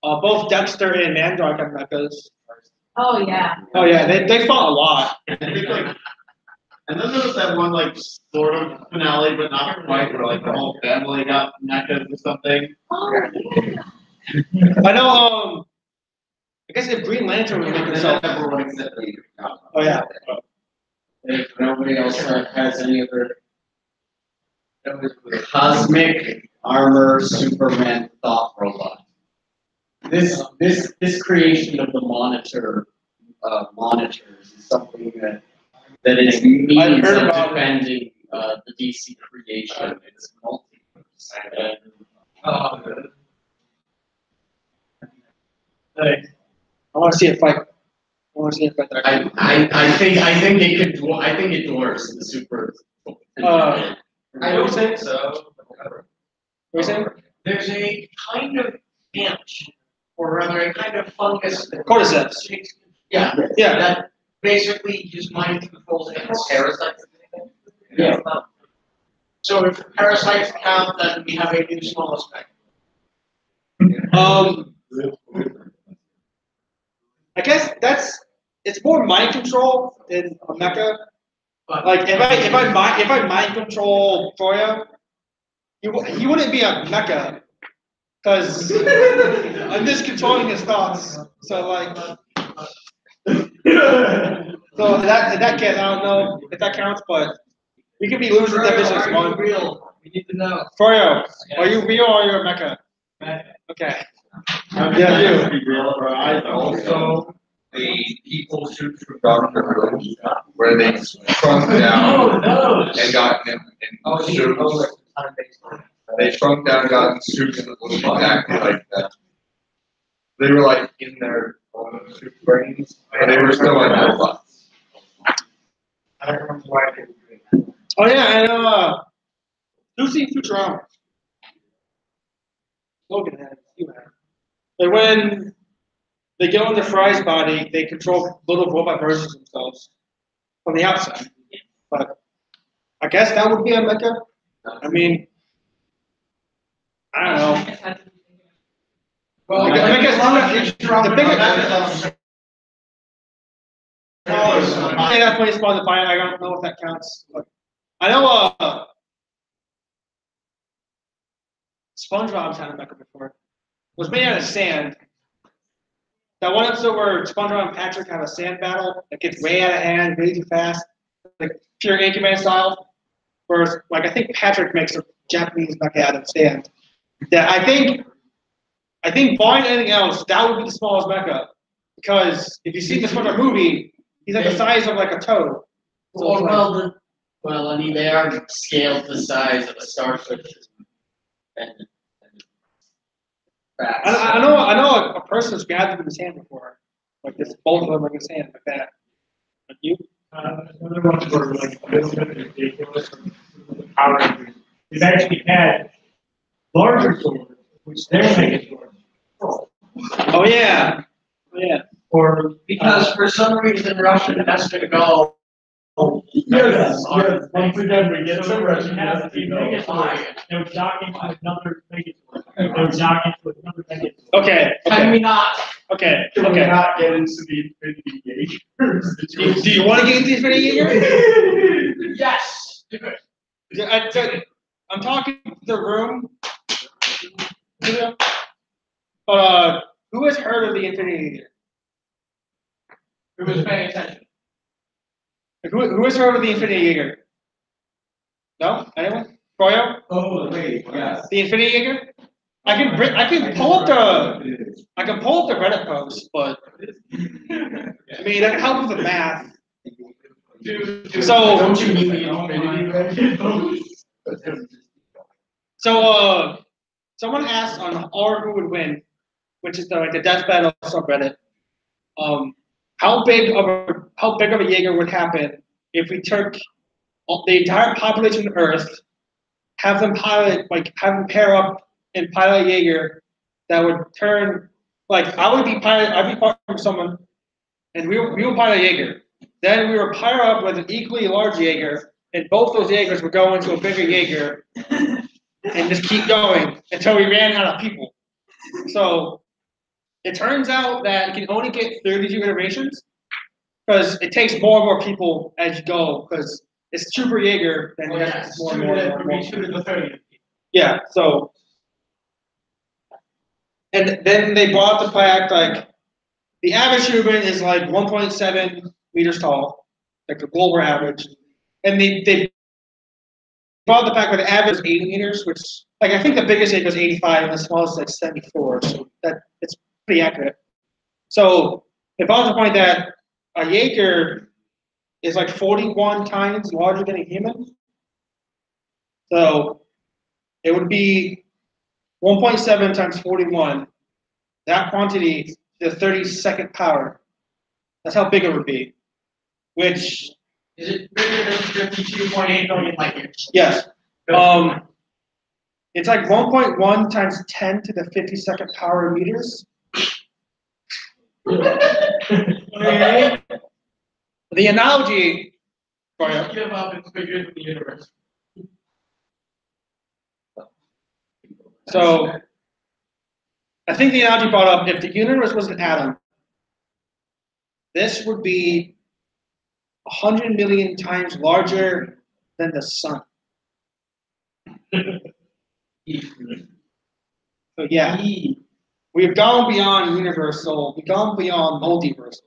both Dexter and Mandark have mechas. Oh, yeah. Oh yeah, they fought a lot. I think like, and then there was that one like sort of finale, but not quite, where like the whole family got mechas or something. Oh, yeah. I know. I guess if Green Lantern would make And himself. then everyone except me. Oh yeah. If nobody else has any other cosmic armor Superman thought robot. This creation of the monitors is something that is means heard of about it. defending the DC creation. It's multiverse. I want to see it fight. I want to see it fight. I think it dwarfs the super. I don't think so. What are you saying? There's a kind of ant, or rather a kind of fungus that Cordyceps. Yeah, Yeah. that basically just mind controls ants. Parasites. Yeah. So if parasites count, then we have a new smallest spec. I guess it's more mind control than a mecha. Like if I mind control Froyo, he wouldn't be a mecha because I'm just controlling his thoughts. So like, so in that case, I don't know if that counts, but we could be losing that business one. Real. We need to know. Froyo, are you real or are you a mecha? Okay. Yeah, you. Be real, or I also the people suits from Doctor Who, where they shrunk down and got in suits. They shrunk down and got in suits that looked exactly like that. They were like in their own suit brains, but they were still like robots. I don't remember why they were doing that. Oh yeah, and Lucy Futurama. Logan had it, you had it. And when they get on the Fry's body, they control little robot versions of themselves from the outside. But I guess that would be a mecha. I mean, I don't know. Well, I guess the bigger. I think that's when it's spawned the fire. I don't know if that counts. But I know SpongeBob's had a mecha before. It was made out of sand. That one episode where SpongeBob and Patrick have a sand battle that gets way out of hand, really too fast, like pure Anchorman style. Whereas, like I think Patrick makes a Japanese mecha out of sand. That I think barring anything else, that would be the smallest mecha. Because if you see the SpongeBob movie, he's like the size of like a toad. So it's like, Well, I mean, they are scaled the size of a starfish. And I know a person's grabbed him in his hand before, like this, both of them in his hand like that. Like you? Another one were like a little bit ridiculous from the Power Rangers. They've actually had larger swords, which they're making swords. Oh yeah, oh yeah. Or because for some reason Russia has to go. yes, once again we get to Russian has a Megazord. They would dock into another Megazord. They would dock into another Megazord. Okay. Can we not? Okay. Can we Okay. not get into the Infinity Gate? Do you want to get into Infinity Jaeger? Yes. Yeah, I'm talking to the room. Who has heard of the Infinity Jaeger? Who was paying attention? Who has heard of the Infinity Jaeger? No? Anyone? Froyo? Oh wait, yes. The Infinity Jaeger? I can pull up the Reddit post, but I mean that can help with the math. So don't you mean the Infinity? So someone asked on R who would win, which is the death battle subreddit. How big of a Jaeger would happen if we took the entire population of Earth, have them pair up and pilot a Jaeger that would turn I'd be part of someone, and we would pilot a Jaeger. Then we would pair up with an equally large Jaeger and both those Jaegers would go into a bigger Jaeger and just keep going until we ran out of people. So it turns out that you can only get 32 iterations because it takes more and more people as you go because it's super Jaeger and Oh, you yeah, have it's more two and more to, and more. would be 2 to the 30. Yeah, so and then they brought the fact like the average human is like 1.7 meters tall, like the global average. And they brought the fact that the average is 80 meters, which like I think the biggest Jaeger is 85 and the smallest is like 74. So that it's pretty accurate. So they brought the point that a Jaeger is like 41 times larger than a human. So it would be 1.7 times 41. That quantity to the 32nd power. That's how big it would be. Which Is it bigger than 52.8 million light years? yes. It's like 1.1 times 10 to the 52nd power meters. Okay. The analogy. Don't give up, it's bigger than the universe. So I think the analogy brought up if the universe was an atom, this would be 100 million times larger than the sun. So yeah, we've gone beyond universal, we've gone beyond multiversal.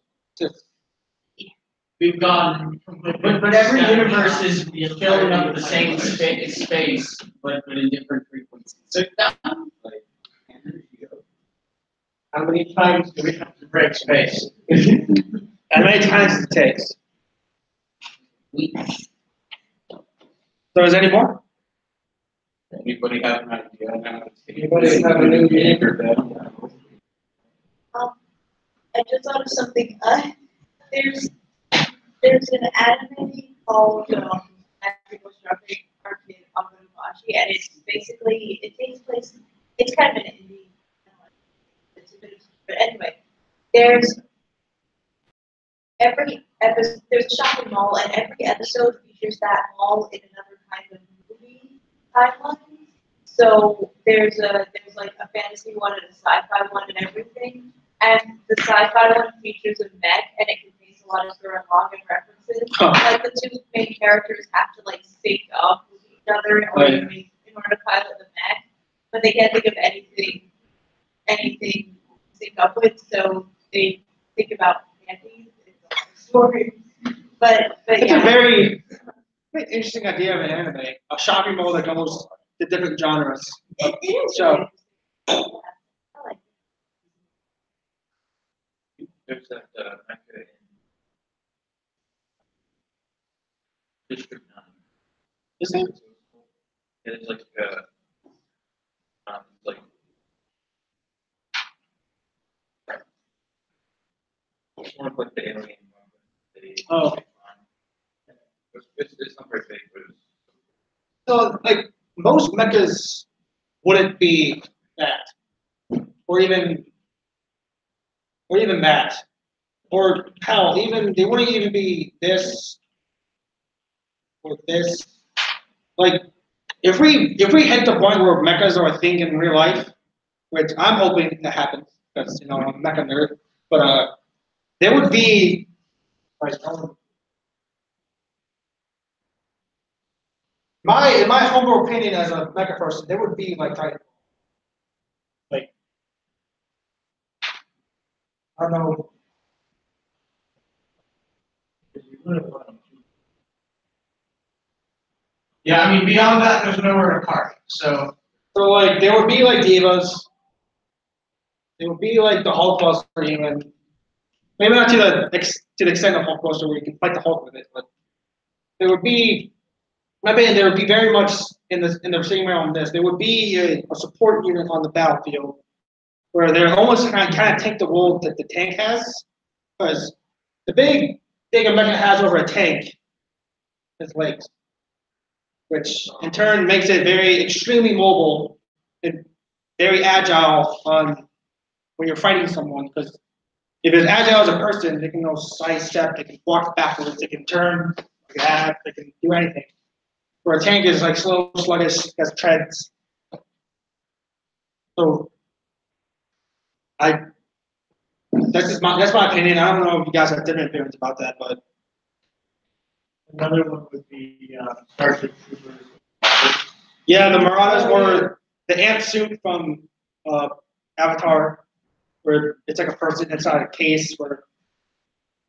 We've gone. But every universe is filling up the same space, but in different frequencies. So how many times do we have to break space? As many times as it takes. So is there any more? Anybody have an idea now? Anybody have a new Jaeger? I just thought of something. There's an anime called Magical Arcade Amanomachi, and it's basically it takes place. It's kind of an indie. It's a bit of, but anyway, there's every episode. There's a shopping mall, and every episode features that mall in another kind of movie timeline. So there's like a fantasy one and a sci-fi one and everything. And the sci-fi one features a mech, and it contains a lot of sort of login references. Like the two main characters have to like sync up with each other in order to pilot the mech, but they can't think of anything to sync up with. So they think about candies and stories. But It's yeah. a very interesting idea of an anime, a shopping mall that goes to different genres. It is. So I like it. There's that Mecha in District 9. is it? It's like it's more like the alien one. Oh. It's not very big, but it's So like most mechas wouldn't be that. Or even that. Or hell, even they wouldn't even be this or this. Like if we hit the point where mechas are a thing in real life, which I'm hoping that happens because I'm a mecha nerd, but there would be like in my humble opinion as a mecha person, there would be like I don't know. Yeah, I mean, beyond that, there's nowhere to park. So Like there would be like divas. There would be like the Hulk Buster even. Maybe not to the extent of Hulk Buster where you can fight the Hulk with it, but there would be. My opinion, there would be very much in the same realm. There would be a support unit on the battlefield where they're almost kind of take the role that the tank has, because the big thing a mecha has over a tank is legs, which in turn makes it very extremely mobile and very agile when you're fighting someone. Because if it's agile as a person, they can go sidestep, they can walk backwards, they can turn, they can do anything. where a tank is like slow, sluggish, has treads. So that's my opinion. I don't know if you guys have different opinions about that, but Another one would be Starship Troopers. yeah, the Marauders were the amp suit from Avatar, where it's like a person inside a case where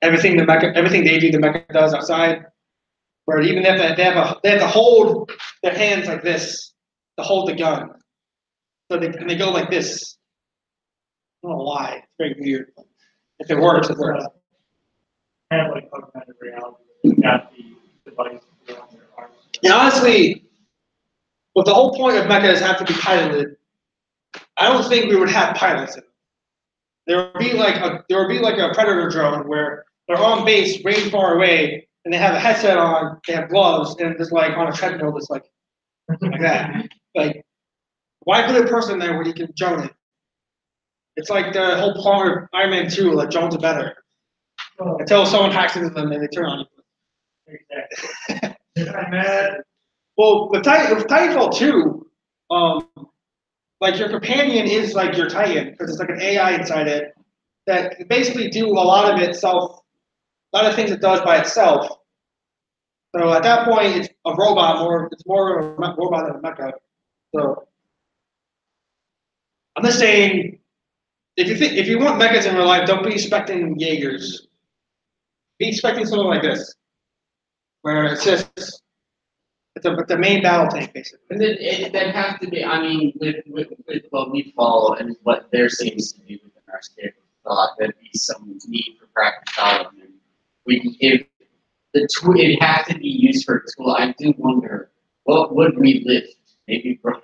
everything they do, the mecha does outside. Where even they have to hold their hands like this to hold the gun. So they go like this. I don't know why. It's very weird. If it works, it works. Kind of like augmented reality. You got the device on their arms. And honestly, with the whole point of mechas have to be piloted, I don't think we would have pilots in them. There would be like a predator drone where they're on base, way far away, and they have a headset on, they have gloves, and it's like on a treadmill that's like that. Like, why put a person there where you can drone it? It's like the whole plot of Iron Man 2, like drones are better. Until someone hacks into them and they turn on you. Exactly. Well, with Titanfall 2, like your companion is like your Titan, because it's like an AI inside it that can basically do a lot of itself, a lot of things it does by itself. So at that point, it's a robot it's more of a robot than a mecha. So I'm just saying, if you want mechas in real life, don't be expecting Jaegers. Be expecting something like this, where it's just the main battle tank basically. And that has to be, I mean, with what we follow and what there seems to be within our state of thought, there'd be some need for practicality. If the tool, it has to be used for a tool. I do wonder, what would we lift? Maybe from.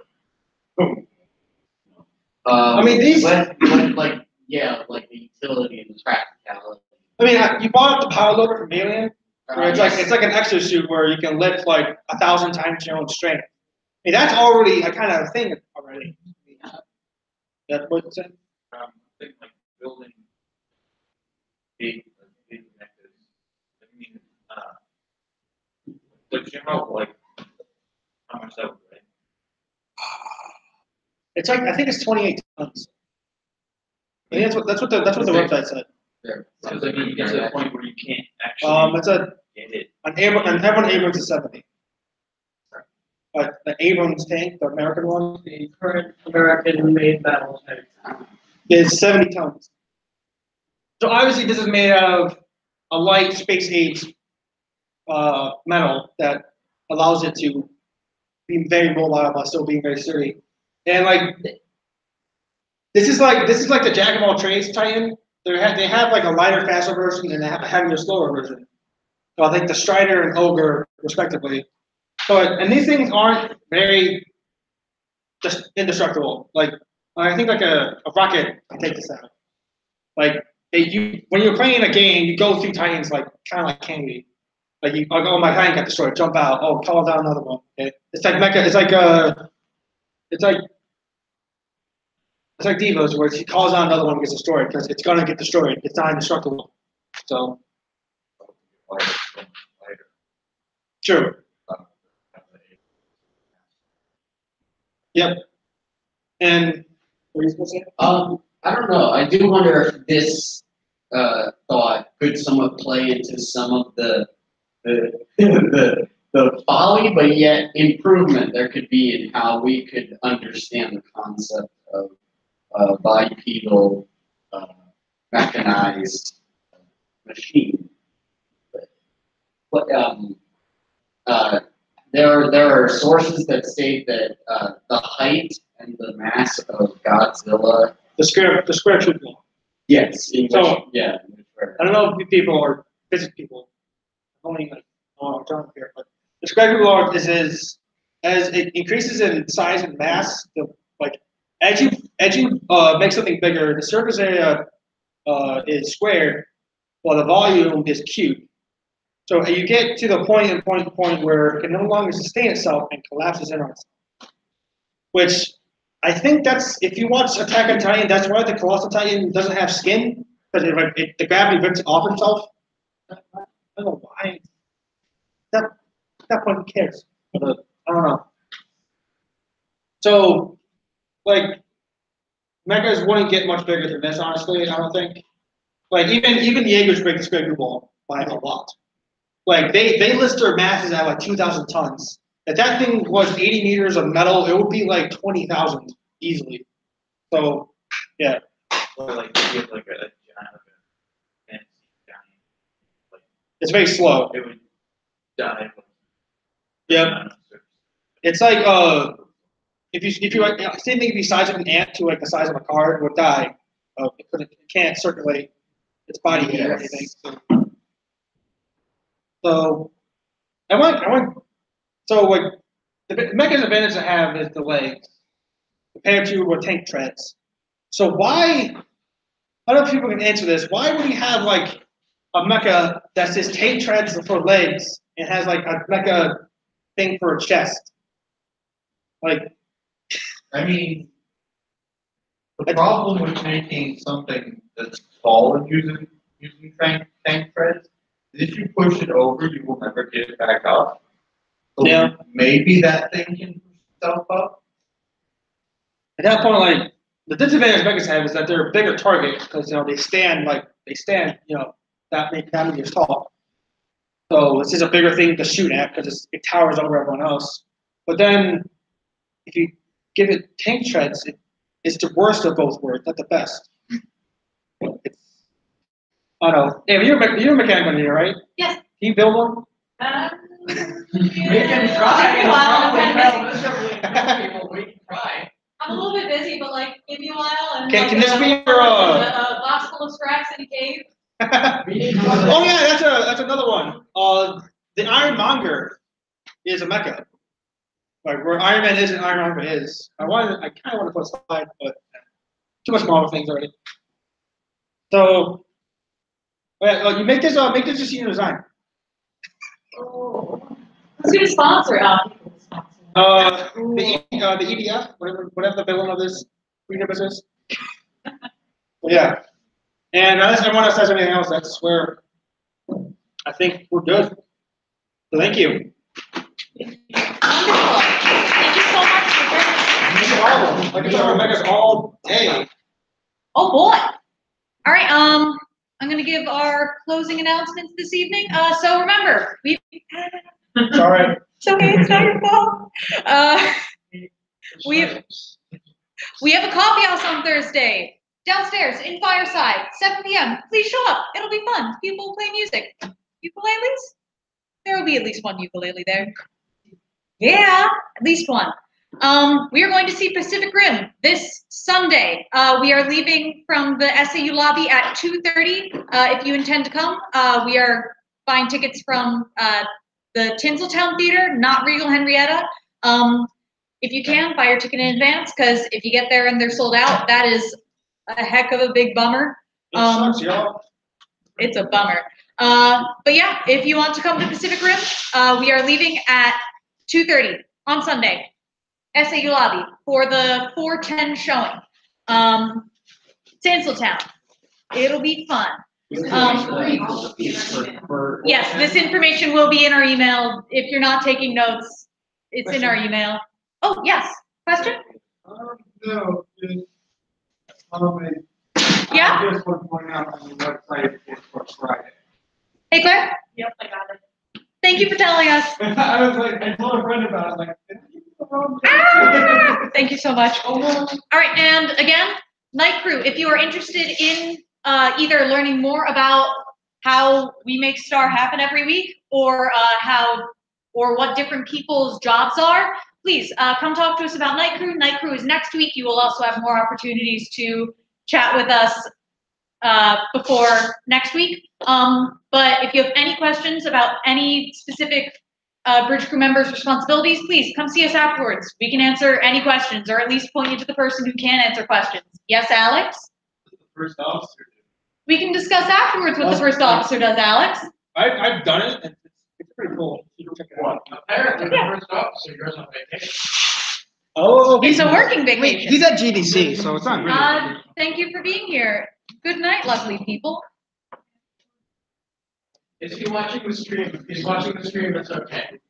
I mean, these. Like the utility and the practicality. I mean, you bought up the power loader from Alien, where it's like an exosuit where you can lift like 1,000 times your own strength. I mean, that's already a kind of thing already. That's what you said. I think like building big mechas. I mean, but you know, like how much that would weigh? It's like I think it's 28 tons. I think that's what the website said. Because I mean, you get to the point where you can't actually It's an Abrams, Abrams is 70. But the Abrams tank, the American one, The current American-made battle tank. is 70 tons. So obviously this is made out of a light space-age metal that allows it to be very mobile while still being very sturdy. And like this is like the jack of all trades Titan. They have like a lighter, faster version, and they have a heavier, slower version. So I think the Strider and Ogre, respectively. And these things aren't very just indestructible. Like I think like a rocket can take this out. Like when you're playing a game, you go through Titans like kind of like candy. Like oh my Titan got destroyed, jump out. Oh, call down another one. Okay? It's like mecha. It's like Divas, where she calls out another one and gets destroyed because it's gonna get destroyed. It's not indestructible. So true. Yep. And what are you supposed to say? I don't know. I do wonder if this thought could somewhat play into some of the folly, but yet improvement there could be in how we could understand the concept of bipedal mechanized machine. But there are sources that state that the height and the mass of Godzilla. The square truth law. Yes. I don't know if people are physics people. Only like John here, but the square truth law is as it increases in size and mass, as you make something bigger, the surface area is squared, while the volume is cubed. So you get to the point where it can no longer sustain itself and collapses in on itself. Which I think that's, if you watch Attack on Titan, that's why the Colossal Titan doesn't have skin, because the gravity rips it off itself. I don't know why. At that point, who cares? But, I don't know. So, like, Mechas wouldn't get much bigger than this, honestly. I don't think. Like, even Jaeger's bigger by a lot. Like, they list their masses at like 2,000 tons. If that thing was 80 meters of metal, it would be like 20,000 easily. So, yeah. Or like you have like a giant, fancy giant, like It's very slow. it would die. Yep. It's like if you like same thing if you size up an ant to like the size of a car, it would die. It can't circulate its body heat or anything. So I want so like the Mecha's advantage to have is the legs compared to what tank treads. So why I don't know if people can answer this. Why would he have like a mecha that says tank treads for legs and has like a mecha thing for a chest? Like, I mean, the problem with making something that's tall and using tank treads is if you push it over, you will never get it back up. So yeah. maybe that thing can push itself up. At that point, like the disadvantage mechas have is that they're a bigger target because they stand that many meters tall. So this is a bigger thing to shoot at because it towers over everyone else. But then if you give it tank treads, it's the worst of both worlds, not the best. It's, I don't know. Yeah, you're a mechanic engineer, right? Yes. Can you build one? We can try. Take a while, It's I'm probably miserably people. We can try. I'm a little bit busy, but like, give me a while and Can this be your a box full of scraps in a cave. Oh yeah, that's another one. The Ironmonger is a mecha. Like where Iron Man is and Ironmonger is. I kind of want to put aside, but too much Marvel things already. So, yeah, you make this just senior design. Oh. Who's gonna sponsor it? The EDF, whatever the villain of this universe is. Yeah. And unless anyone else says anything else, that's where I think we're good. So thank you. Wonderful. Thank you so much for bringing. I can talk about Mechas all day. Oh boy. All right. I'm gonna give our closing announcements this evening. So remember, Sorry. It's okay. It's not your fault. We have a coffee house on Thursday downstairs in Fireside, 7 p.m. Please show up. It'll be fun. People play music. Ukuleles? There will be at least one ukulele there. Yeah, at least one. We are going to see Pacific Rim this Sunday. We are leaving from the SAU lobby at 2:30. If you intend to come, we are buying tickets from the Tinseltown Theater, not Regal Henrietta. If you can, buy your ticket in advance, because if you get there and they're sold out, that is a heck of a big bummer. It sucks, y'all. It's a bummer. But yeah, if you want to come to Pacific Rim, we are leaving at 2:30 on Sunday. SAU lobby for the 4:10 showing. Tinseltown. It'll be fun. Yes, this information will be in our email. If you're not taking notes, it's in our email. Oh, yes. Question? No, just, Yeah? I just want to point out on the website it's for Friday. Hey, Claire? Yep, I got it. Thank you for telling us. I was like, I told a friend about it, like, did you get the wrong Ah! Thank you so much. All right, and again, Night Crew, if you are interested in either learning more about how we make Star happen every week, or what different people's jobs are, please come talk to us about Night Crew. Night Crew is next week. You will also have more opportunities to chat with us before next week. But if you have any questions about any specific bridge crew members' responsibilities, please come see us afterwards. We can answer any questions, or at least point you to the person who can answer questions. Yes, Alex? The first officer. We can discuss afterwards what the first officer does, Alex. I've done it. And it's pretty cool. You can check it out. Apparently, the first officer goes on vacation. Oh, It's a working vacation. He's at GDC, so it's not really. Thank you for being here. Good night, lovely people. Is he watching the stream? If he's watching the stream, it's okay.